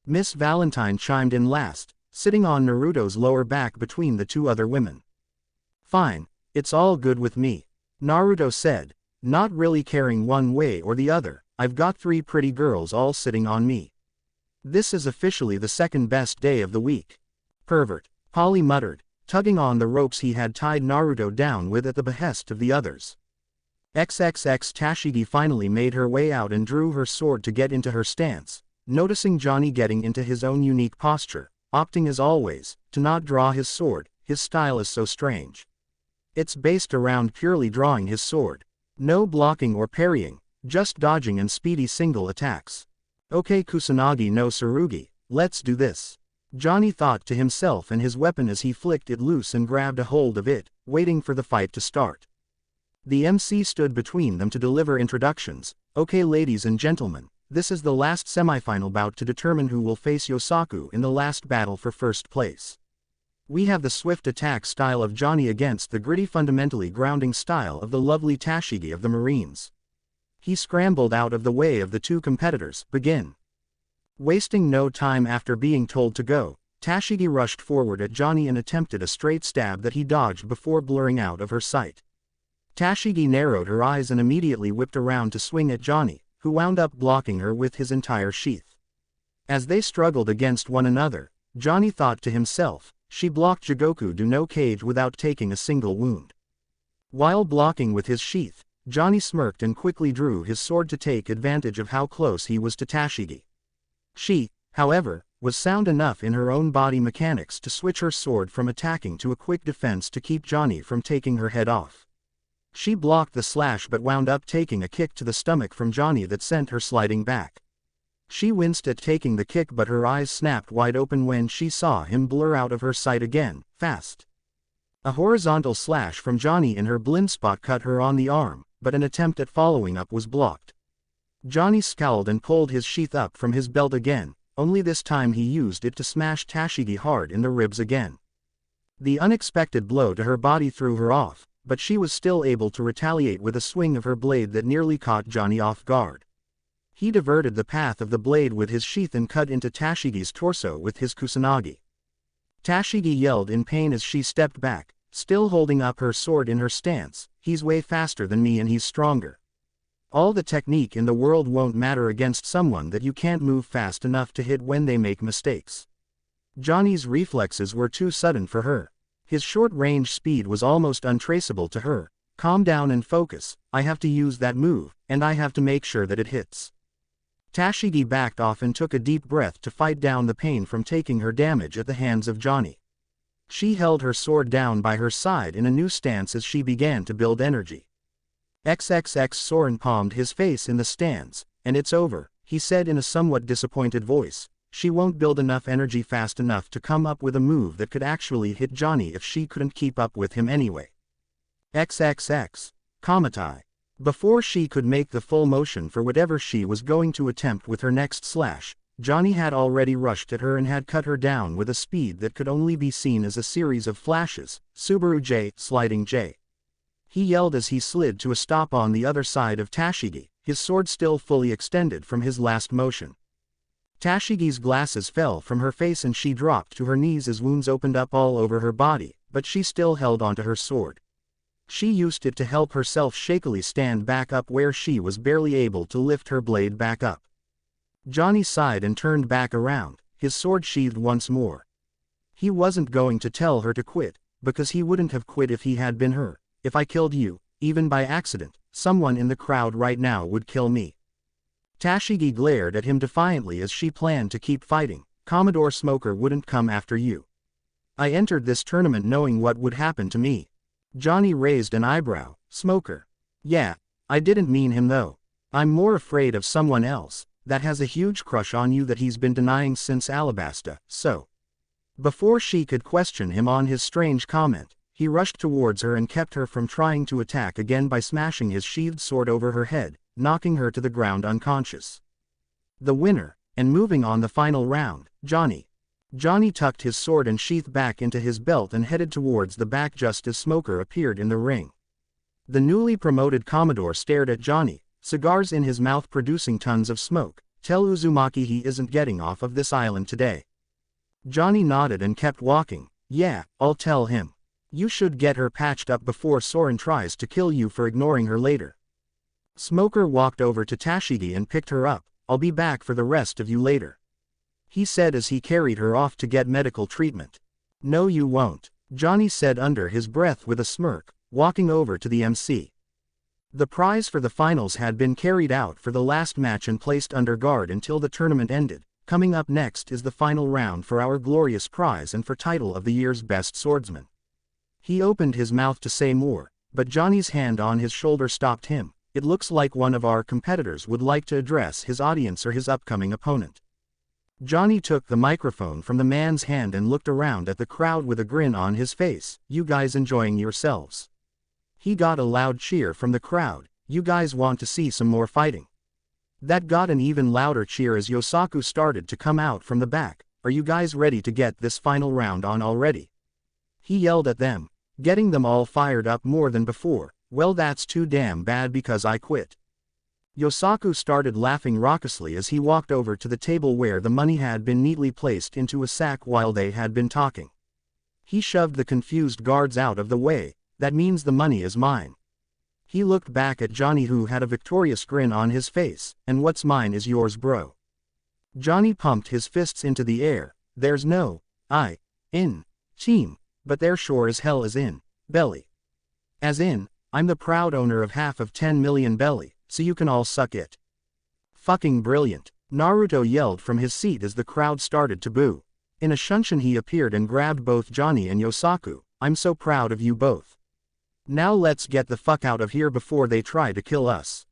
Miss Valentine chimed in last, sitting on Naruto's lower back between the two other women. Fine, it's all good with me, Naruto said, not really caring one way or the other. I've got 3 pretty girls all sitting on me. This is officially the second best day of the week. Pervert, Polly muttered, tugging on the ropes he had tied Naruto down with at the behest of the others. XXX Tashigi finally made her way out and drew her sword to get into her stance, noticing Johnny getting into his own unique posture, opting as always, to not draw his sword. His style is so strange. It's based around purely drawing his sword. No blocking or parrying, just dodging and speedy single attacks. Okay, Kusanagi no Tsurugi, let's do this, Johnny thought to himself, and his weapon as he flicked it loose and grabbed a hold of it, waiting for the fight to start. The MC stood between them to deliver introductions. Okay ladies and gentlemen, this is the last semifinal bout to determine who will face Yosaku in the last battle for first place. We have the swift attack style of Johnny against the gritty fundamentally grounding style of the lovely Tashigi of the Marines. He scrambled out of the way of the two competitors. Begin. Wasting no time after being told to go, Tashigi rushed forward at Johnny and attempted a straight stab that he dodged before blurring out of her sight. Tashigi narrowed her eyes and immediately whipped around to swing at Johnny, who wound up blocking her with his entire sheath. As they struggled against one another, Johnny thought to himself, she blocked Jigoku do no cage without taking a single wound. While blocking with his sheath, Johnny smirked and quickly drew his sword to take advantage of how close he was to Tashigi. She, however, was sound enough in her own body mechanics to switch her sword from attacking to a quick defense to keep Johnny from taking her head off. She blocked the slash but wound up taking a kick to the stomach from Johnny that sent her sliding back. She winced at taking the kick but her eyes snapped wide open when she saw him blur out of her sight again, fast. A horizontal slash from Johnny in her blind spot cut her on the arm, but an attempt at following up was blocked. Johnny scowled and pulled his sheath up from his belt again, only this time he used it to smash Tashigi hard in the ribs again. The unexpected blow to her body threw her off, but she was still able to retaliate with a swing of her blade that nearly caught Johnny off guard. He diverted the path of the blade with his sheath and cut into Tashigi's torso with his kusanagi. Tashigi yelled in pain as she stepped back, still holding up her sword in her stance. He's way faster than me and he's stronger. All the technique in the world won't matter against someone that you can't move fast enough to hit when they make mistakes. Johnny's reflexes were too sudden for her. His short-range speed was almost untraceable to her. Calm down and focus, I have to use that move, and I have to make sure that it hits. Tashigi backed off and took a deep breath to fight down the pain from taking her damage at the hands of Johnny. She held her sword down by her side in a new stance as she began to build energy. XXX Soren palmed his face in the stance, and it's over, he said in a somewhat disappointed voice. She won't build enough energy fast enough to come up with a move that could actually hit Johnny if she couldn't keep up with him anyway. XXX. Kamatai. Before she could make the full motion for whatever she was going to attempt with her next slash, Johnny had already rushed at her and had cut her down with a speed that could only be seen as a series of flashes. Subaru J, sliding J. He yelled as he slid to a stop on the other side of Tashigi, his sword still fully extended from his last motion. Tashigi's glasses fell from her face and she dropped to her knees as wounds opened up all over her body, but she still held onto her sword. She used it to help herself shakily stand back up where she was barely able to lift her blade back up. Johnny sighed and turned back around, his sword sheathed once more. He wasn't going to tell her to quit, because he wouldn't have quit if he had been her. If I killed you, even by accident, someone in the crowd right now would kill me. Tashigi glared at him defiantly as she planned to keep fighting. Commodore Smoker wouldn't come after you. I entered this tournament knowing what would happen to me. Johnny raised an eyebrow. Smoker. Yeah, I didn't mean him though. I'm more afraid of someone else, that has a huge crush on you that he's been denying since Alabasta, so. Before she could question him on his strange comment, he rushed towards her and kept her from trying to attack again by smashing his sheathed sword over her head, knocking her to the ground unconscious. The winner, and moving on the final round, Johnny. Johnny tucked his sword and sheath back into his belt and headed towards the back just as Smoker appeared in the ring. The newly promoted Commodore stared at Johnny, cigars in his mouth producing tons of smoke. Tell Uzumaki he isn't getting off of this island today. Johnny nodded and kept walking. Yeah, I'll tell him. You should get her patched up before Soren tries to kill you for ignoring her later. Smoker walked over to Tashigi and picked her up. I'll be back for the rest of you later. He said as he carried her off to get medical treatment. No you won't, Johnny said under his breath with a smirk, walking over to the MC. The prize for the finals had been carried out for the last match and placed under guard until the tournament ended. Coming up next is the final round for our glorious prize and for title of the year's best swordsman. He opened his mouth to say more, but Johnny's hand on his shoulder stopped him. It looks like one of our competitors would like to address his audience or his upcoming opponent. Johnny took the microphone from the man's hand and looked around at the crowd with a grin on his face. You guys enjoying yourselves? He got a loud cheer from the crowd. You guys want to see some more fighting? That got an even louder cheer as Yosaku started to come out from the back. Are you guys ready to get this final round on already? He yelled at them, getting them all fired up more than before. Well, that's too damn bad because I quit. Yosaku started laughing raucously as he walked over to the table where the money had been neatly placed into a sack while they had been talking. He shoved the confused guards out of the way. That means the money is mine. He looked back at Johnny who had a victorious grin on his face. And what's mine is yours, bro. Johnny pumped his fists into the air. There's no I in team, but there sure as hell is in belly. As in, I'm the proud owner of half of 10 million belly, so you can all suck it. Fucking brilliant, Naruto yelled from his seat as the crowd started to boo. In a shunshin he appeared and grabbed both Johnny and Yosaku. I'm so proud of you both. Now let's get the fuck out of here before they try to kill us.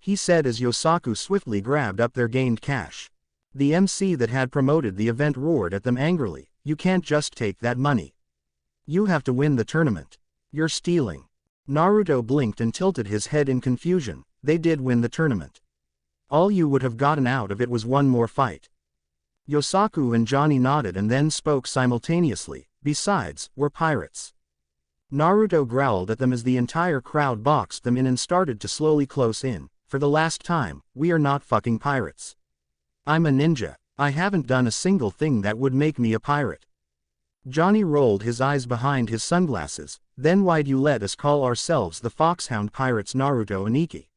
He said as Yosaku swiftly grabbed up their gained cash. The MC that had promoted the event roared at them angrily. You can't just take that money. You have to win the tournament. You're stealing. Naruto blinked and tilted his head in confusion. They did win the tournament. All you would have gotten out of it was one more fight. Yosaku and Johnny nodded and then spoke simultaneously. Besides, we're pirates. Naruto growled at them as the entire crowd boxed them in and started to slowly close in. For the last time, we are not fucking pirates. I'm a ninja. I haven't done a single thing that would make me a pirate. Johnny rolled his eyes behind his sunglasses. Then why'd you let us call ourselves the Foxhound Pirates? Naruto and Ikki.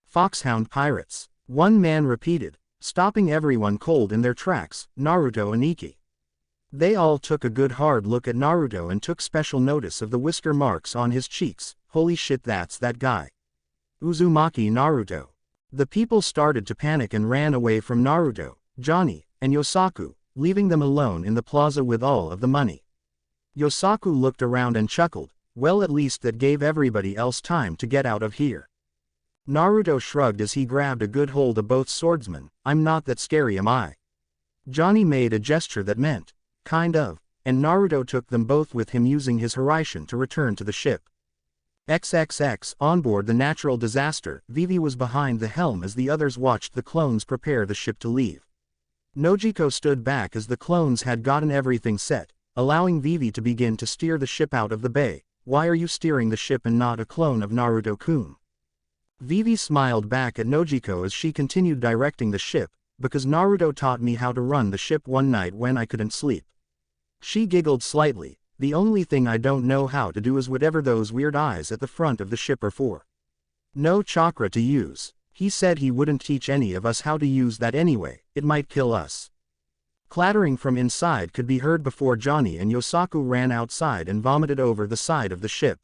Foxhound Pirates, one man repeated, stopping everyone cold in their tracks. Naruto and Ikki. They all took a good hard look at Naruto and took special notice of the whisker marks on his cheeks. Holy shit, that's that guy. Uzumaki Naruto. The people started to panic and ran away from Naruto, Johnny, and Yosaku, leaving them alone in the plaza with all of the money. Yosaku looked around and chuckled, well, at least that gave everybody else time to get out of here. Naruto shrugged as he grabbed a good hold of both swordsmen. I'm not that scary, am I? Johnny made a gesture that meant, kind of, and Naruto took them both with him using his Hiraishin to return to the ship. XXX. On board the natural disaster, Vivi was behind the helm as the others watched the clones prepare the ship to leave. Nojiko stood back as the clones had gotten everything set, allowing Vivi to begin to steer the ship out of the bay. Why are you steering the ship and not a clone of Naruto-kun? Vivi smiled back at Nojiko as she continued directing the ship, because Naruto taught me how to run the ship one night when I couldn't sleep. She giggled slightly. The only thing I don't know how to do is whatever those weird eyes at the front of the ship are for. No chakra to use. He said he wouldn't teach any of us how to use that anyway, it might kill us. Clattering from inside could be heard before Johnny and Yosaku ran outside and vomited over the side of the ship.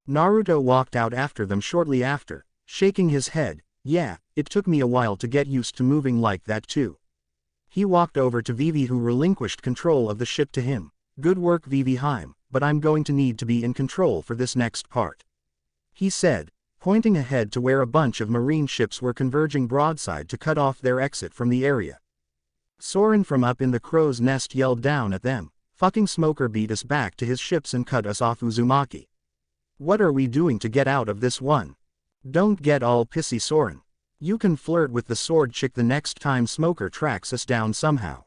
Naruto walked out after them shortly after, shaking his head. Yeah, it took me a while to get used to moving like that too. He walked over to Vivi, who relinquished control of the ship to him. Good work, Vivi Heim, but I'm going to need to be in control for this next part, he said, pointing ahead to where a bunch of marine ships were converging broadside to cut off their exit from the area. Soren from up in the crow's nest yelled down at them, fucking Smoker beat us back to his ships and cut us off, Uzumaki. What are we doing to get out of this one? Don't get all pissy, Soren. You can flirt with the sword chick the next time Smoker tracks us down somehow.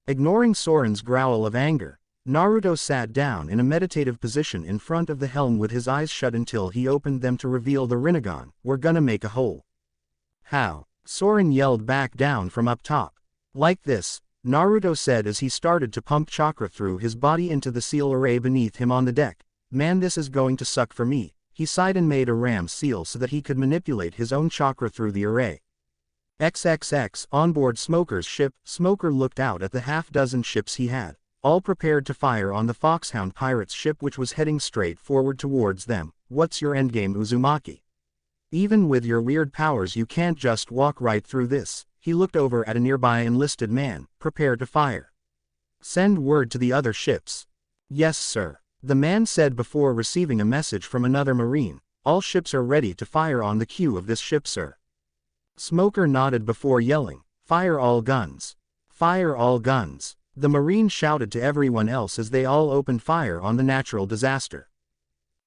Ignoring Soren's growl of anger, Naruto sat down in a meditative position in front of the helm with his eyes shut until he opened them to reveal the Rinnegan. We're gonna make a hole. How? Soren yelled back down from up top. Like this, Naruto said as he started to pump chakra through his body into the seal array beneath him on the deck. Man, this is going to suck for me. He sighed and made a ram seal so that he could manipulate his own chakra through the array. XXX. On board Smoker's ship, Smoker looked out at the half-dozen ships he had, all prepared to fire on the Foxhound pirate's ship, which was heading straight forward towards them. What's your endgame, Uzumaki? Even with your weird powers you can't just walk right through this. He looked over at a nearby enlisted man. Prepare to fire. Send word to the other ships. Yes, sir. The man said before receiving a message from another marine. All ships are ready to fire on the queue of this ship, sir. Smoker nodded before yelling, fire all guns. Fire all guns. The marine shouted to everyone else as they all opened fire on the natural disaster.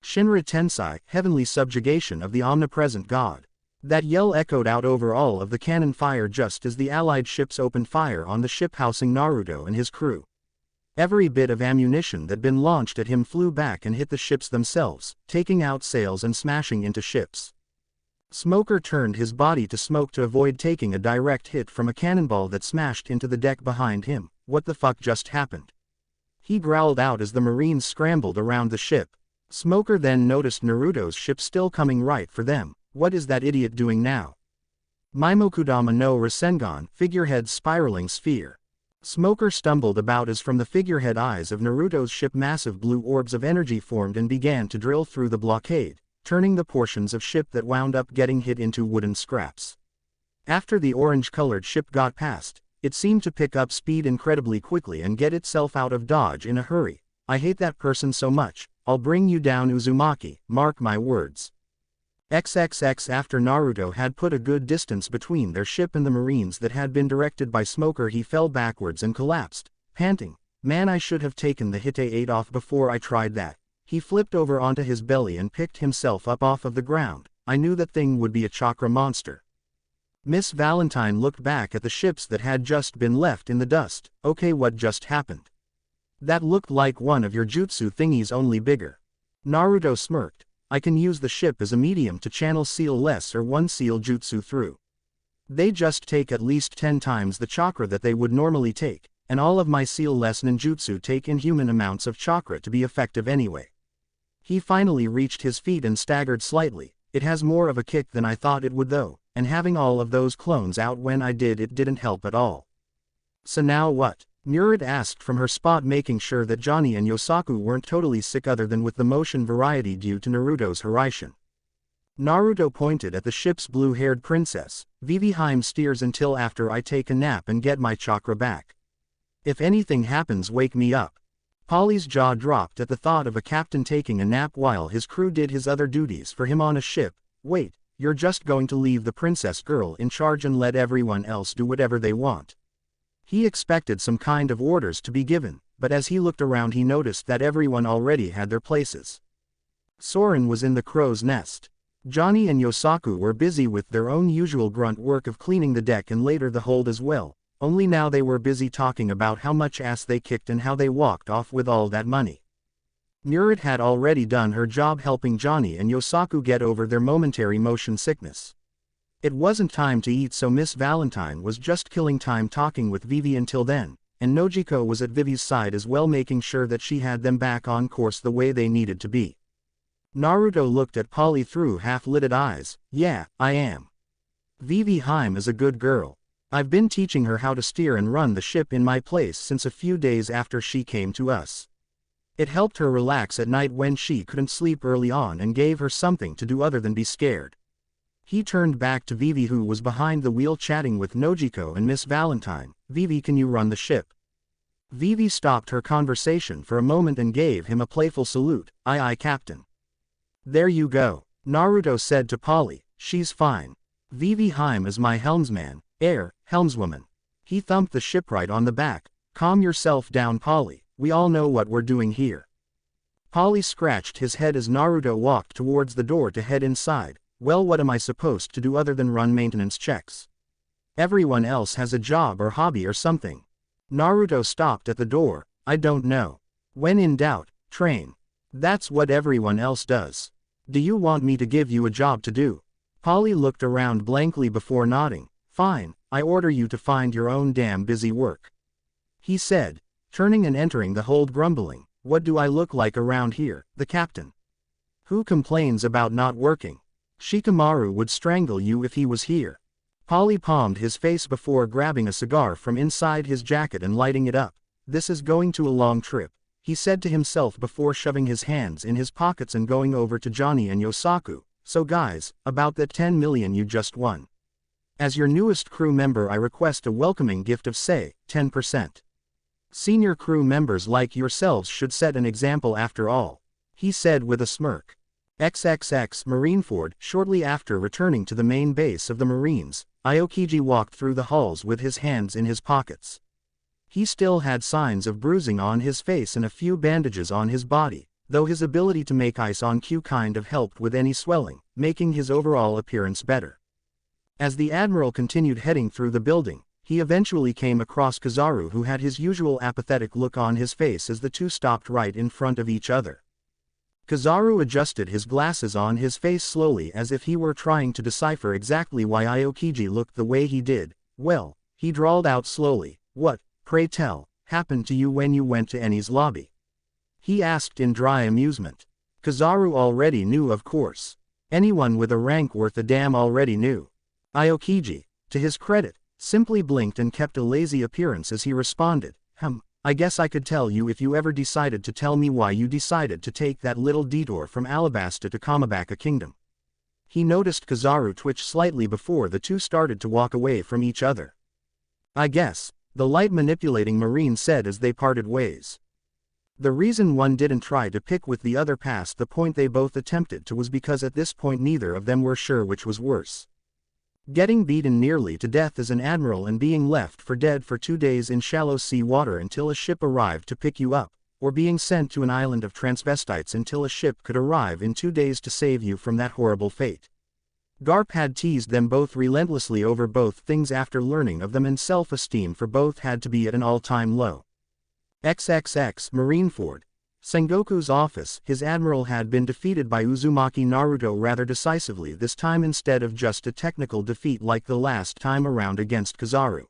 Shinra Tensei, heavenly subjugation of the omnipresent god. That yell echoed out over all of the cannon fire just as the allied ships opened fire on the ship housing Naruto and his crew. Every bit of ammunition that'd been launched at him flew back and hit the ships themselves, taking out sails and smashing into ships. Smoker turned his body to smoke to avoid taking a direct hit from a cannonball that smashed into the deck behind him. What the fuck just happened? He growled out as the marines scrambled around the ship. Smoker then noticed Naruto's ship still coming right for them. What is that idiot doing now? Mimokudama no Rasengan, figurehead spiraling sphere. Smoker stumbled about as from the figurehead eyes of Naruto's ship massive blue orbs of energy formed and began to drill through the blockade, turning the portions of ship that wound up getting hit into wooden scraps. After the orange-colored ship got past, it seemed to pick up speed incredibly quickly and get itself out of dodge in a hurry. I hate that person so much. I'll bring you down, Uzumaki, mark my words. XXX. After Naruto had put a good distance between their ship and the marines that had been directed by Smoker, he fell backwards and collapsed, panting. Man, I should have taken the Hite 8 off before I tried that. He flipped over onto his belly and picked himself up off of the ground. I knew that thing would be a chakra monster. Miss Valentine looked back at the ships that had just been left in the dust. Okay, what just happened? That looked like one of your jutsu thingies, only bigger. Naruto smirked. I can use the ship as a medium to channel seal less or one seal jutsu through. They just take at least 10 times the chakra that they would normally take, and all of my seal less ninjutsu take inhuman amounts of chakra to be effective anyway. He finally reached his feet and staggered slightly. It has more of a kick than I thought it would though, and having all of those clones out when I did it didn't help at all. So now what? Murid asked from her spot, making sure that Johnny and Yosaku weren't totally sick other than with the motion variety due to Naruto's Hiraishin. Naruto pointed at the ship's blue-haired princess. Vivheim steers until after I take a nap and get my chakra back. If anything happens, wake me up. Polly's jaw dropped at the thought of a captain taking a nap while his crew did his other duties for him on a ship. Wait, you're just going to leave the princess girl in charge and let everyone else do whatever they want? He expected some kind of orders to be given, but as he looked around he noticed that everyone already had their places. Soren was in the crow's nest. Johnny and Yosaku were busy with their own usual grunt work of cleaning the deck and later the hold as well, only now they were busy talking about how much ass they kicked and how they walked off with all that money. Murit had already done her job helping Johnny and Yosaku get over their momentary motion sickness. It wasn't time to eat, so Miss Valentine was just killing time talking with Vivi until then, and Nojiko was at Vivi's side as well, making sure that she had them back on course the way they needed to be. Naruto looked at Polly through half-lidded eyes. Yeah, I am. Vivheim is a good girl. I've been teaching her how to steer and run the ship in my place since a few days after she came to us. It helped her relax at night when she couldn't sleep early on and gave her something to do other than be scared. He turned back to Vivi, who was behind the wheel chatting with Nojiko and Miss Valentine. Vivi, can you run the ship? Vivi stopped her conversation for a moment and gave him a playful salute. Aye aye, Captain. There you go, Naruto said to Polly. She's fine. Vivheim is my helmsman, helmswoman. He thumped the shipwright on the back. Calm yourself down, Polly. We all know what we're doing here. Polly scratched his head as Naruto walked towards the door to head inside. Well, what am I supposed to do other than run maintenance checks? Everyone else has a job or hobby or something. Naruto stopped at the door. I don't know. When in doubt, train. That's what everyone else does. Do you want me to give you a job to do? Polly looked around blankly before nodding. Fine, I order you to find your own damn busy work. He said, turning and entering the hold grumbling. What do I look like around here, the captain? Who complains about not working? Shikamaru would strangle you if he was here. Polly palmed his face before grabbing a cigar from inside his jacket and lighting it up. This is going to a long trip, he said to himself before shoving his hands in his pockets and going over to Johnny and Yosaku. So guys, about that 10 million you just won. As your newest crew member, I request a welcoming gift of say, 10%. Senior crew members like yourselves should set an example after all, he said with a smirk. XXX Marineford. Shortly after returning to the main base of the Marines, Aokiji walked through the halls with his hands in his pockets. He still had signs of bruising on his face and a few bandages on his body, though his ability to make ice on cue kind of helped with any swelling, making his overall appearance better. As the Admiral continued heading through the building, he eventually came across Kizaru, who had his usual apathetic look on his face as the two stopped right in front of each other. Kizaru adjusted his glasses on his face slowly as if he were trying to decipher exactly why Aokiji looked the way he did. Well, he drawled out slowly, what, pray tell, happened to you when you went to Eni's lobby? He asked in dry amusement. Kizaru already knew, of course. Anyone with a rank worth a damn already knew. Aokiji, to his credit, simply blinked and kept a lazy appearance as he responded, I guess I could tell you if you ever decided to tell me why you decided to take that little detour from Alabasta to Kamabaka Kingdom. He noticed Kizaru twitch slightly before the two started to walk away from each other. I guess, the light manipulating Marine said as they parted ways. The reason one didn't try to pick with the other past the point they both attempted to was because at this point neither of them were sure which was worse. Getting beaten nearly to death as an admiral and being left for dead for 2 days in shallow sea water until a ship arrived to pick you up, or being sent to an island of transvestites until a ship could arrive in 2 days to save you from that horrible fate. Garp had teased them both relentlessly over both things after learning of them, and self-esteem for both had to be at an all-time low. XXX Marineford. Sengoku's office. His admiral had been defeated by Uzumaki Naruto rather decisively this time instead of just a technical defeat like the last time around against Kizaru.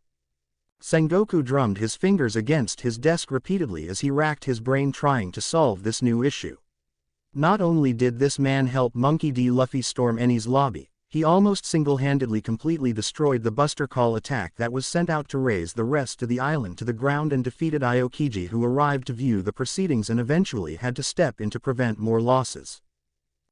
Sengoku drummed his fingers against his desk repeatedly as he racked his brain trying to solve this new issue. Not only did this man help Monkey D. Luffy storm Eni's lobby, he almost single-handedly completely destroyed the Buster Call attack that was sent out to raise the rest of the island to the ground and defeated Aokiji, who arrived to view the proceedings and eventually had to step in to prevent more losses.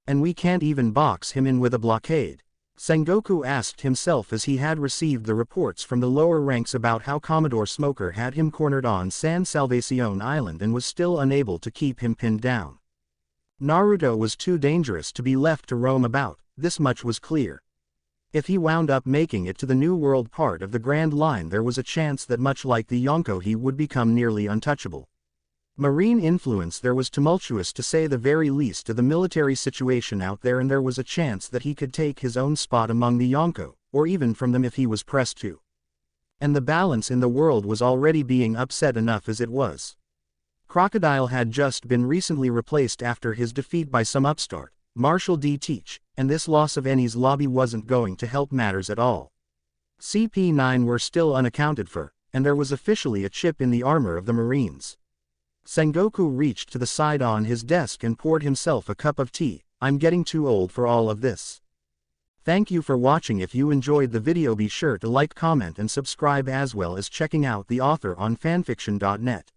And we can't even box him in with a blockade. Sengoku asked himself as he had received the reports from the lower ranks about how Commodore Smoker had him cornered on San Salvacion Island and was still unable to keep him pinned down. Naruto was too dangerous to be left to roam about, this much was clear. If he wound up making it to the New World part of the Grand Line, there was a chance that much like the Yonko he would become nearly untouchable. Marine influence there was tumultuous to say the very least to the military situation out there, and there was a chance that he could take his own spot among the Yonko, or even from them if he was pressed to. And the balance in the world was already being upset enough as it was. Crocodile had just been recently replaced after his defeat by some upstart, Marshal D. Teach, and this loss of Enies Lobby wasn't going to help matters at all. CP9 were still unaccounted for, and there was officially a chip in the armor of the Marines. Sengoku reached to the side on his desk and poured himself a cup of tea. I'm getting too old for all of this. Thank you for watching. If you enjoyed the video, be sure to like, comment and subscribe, as well as checking out the author on fanfiction.net.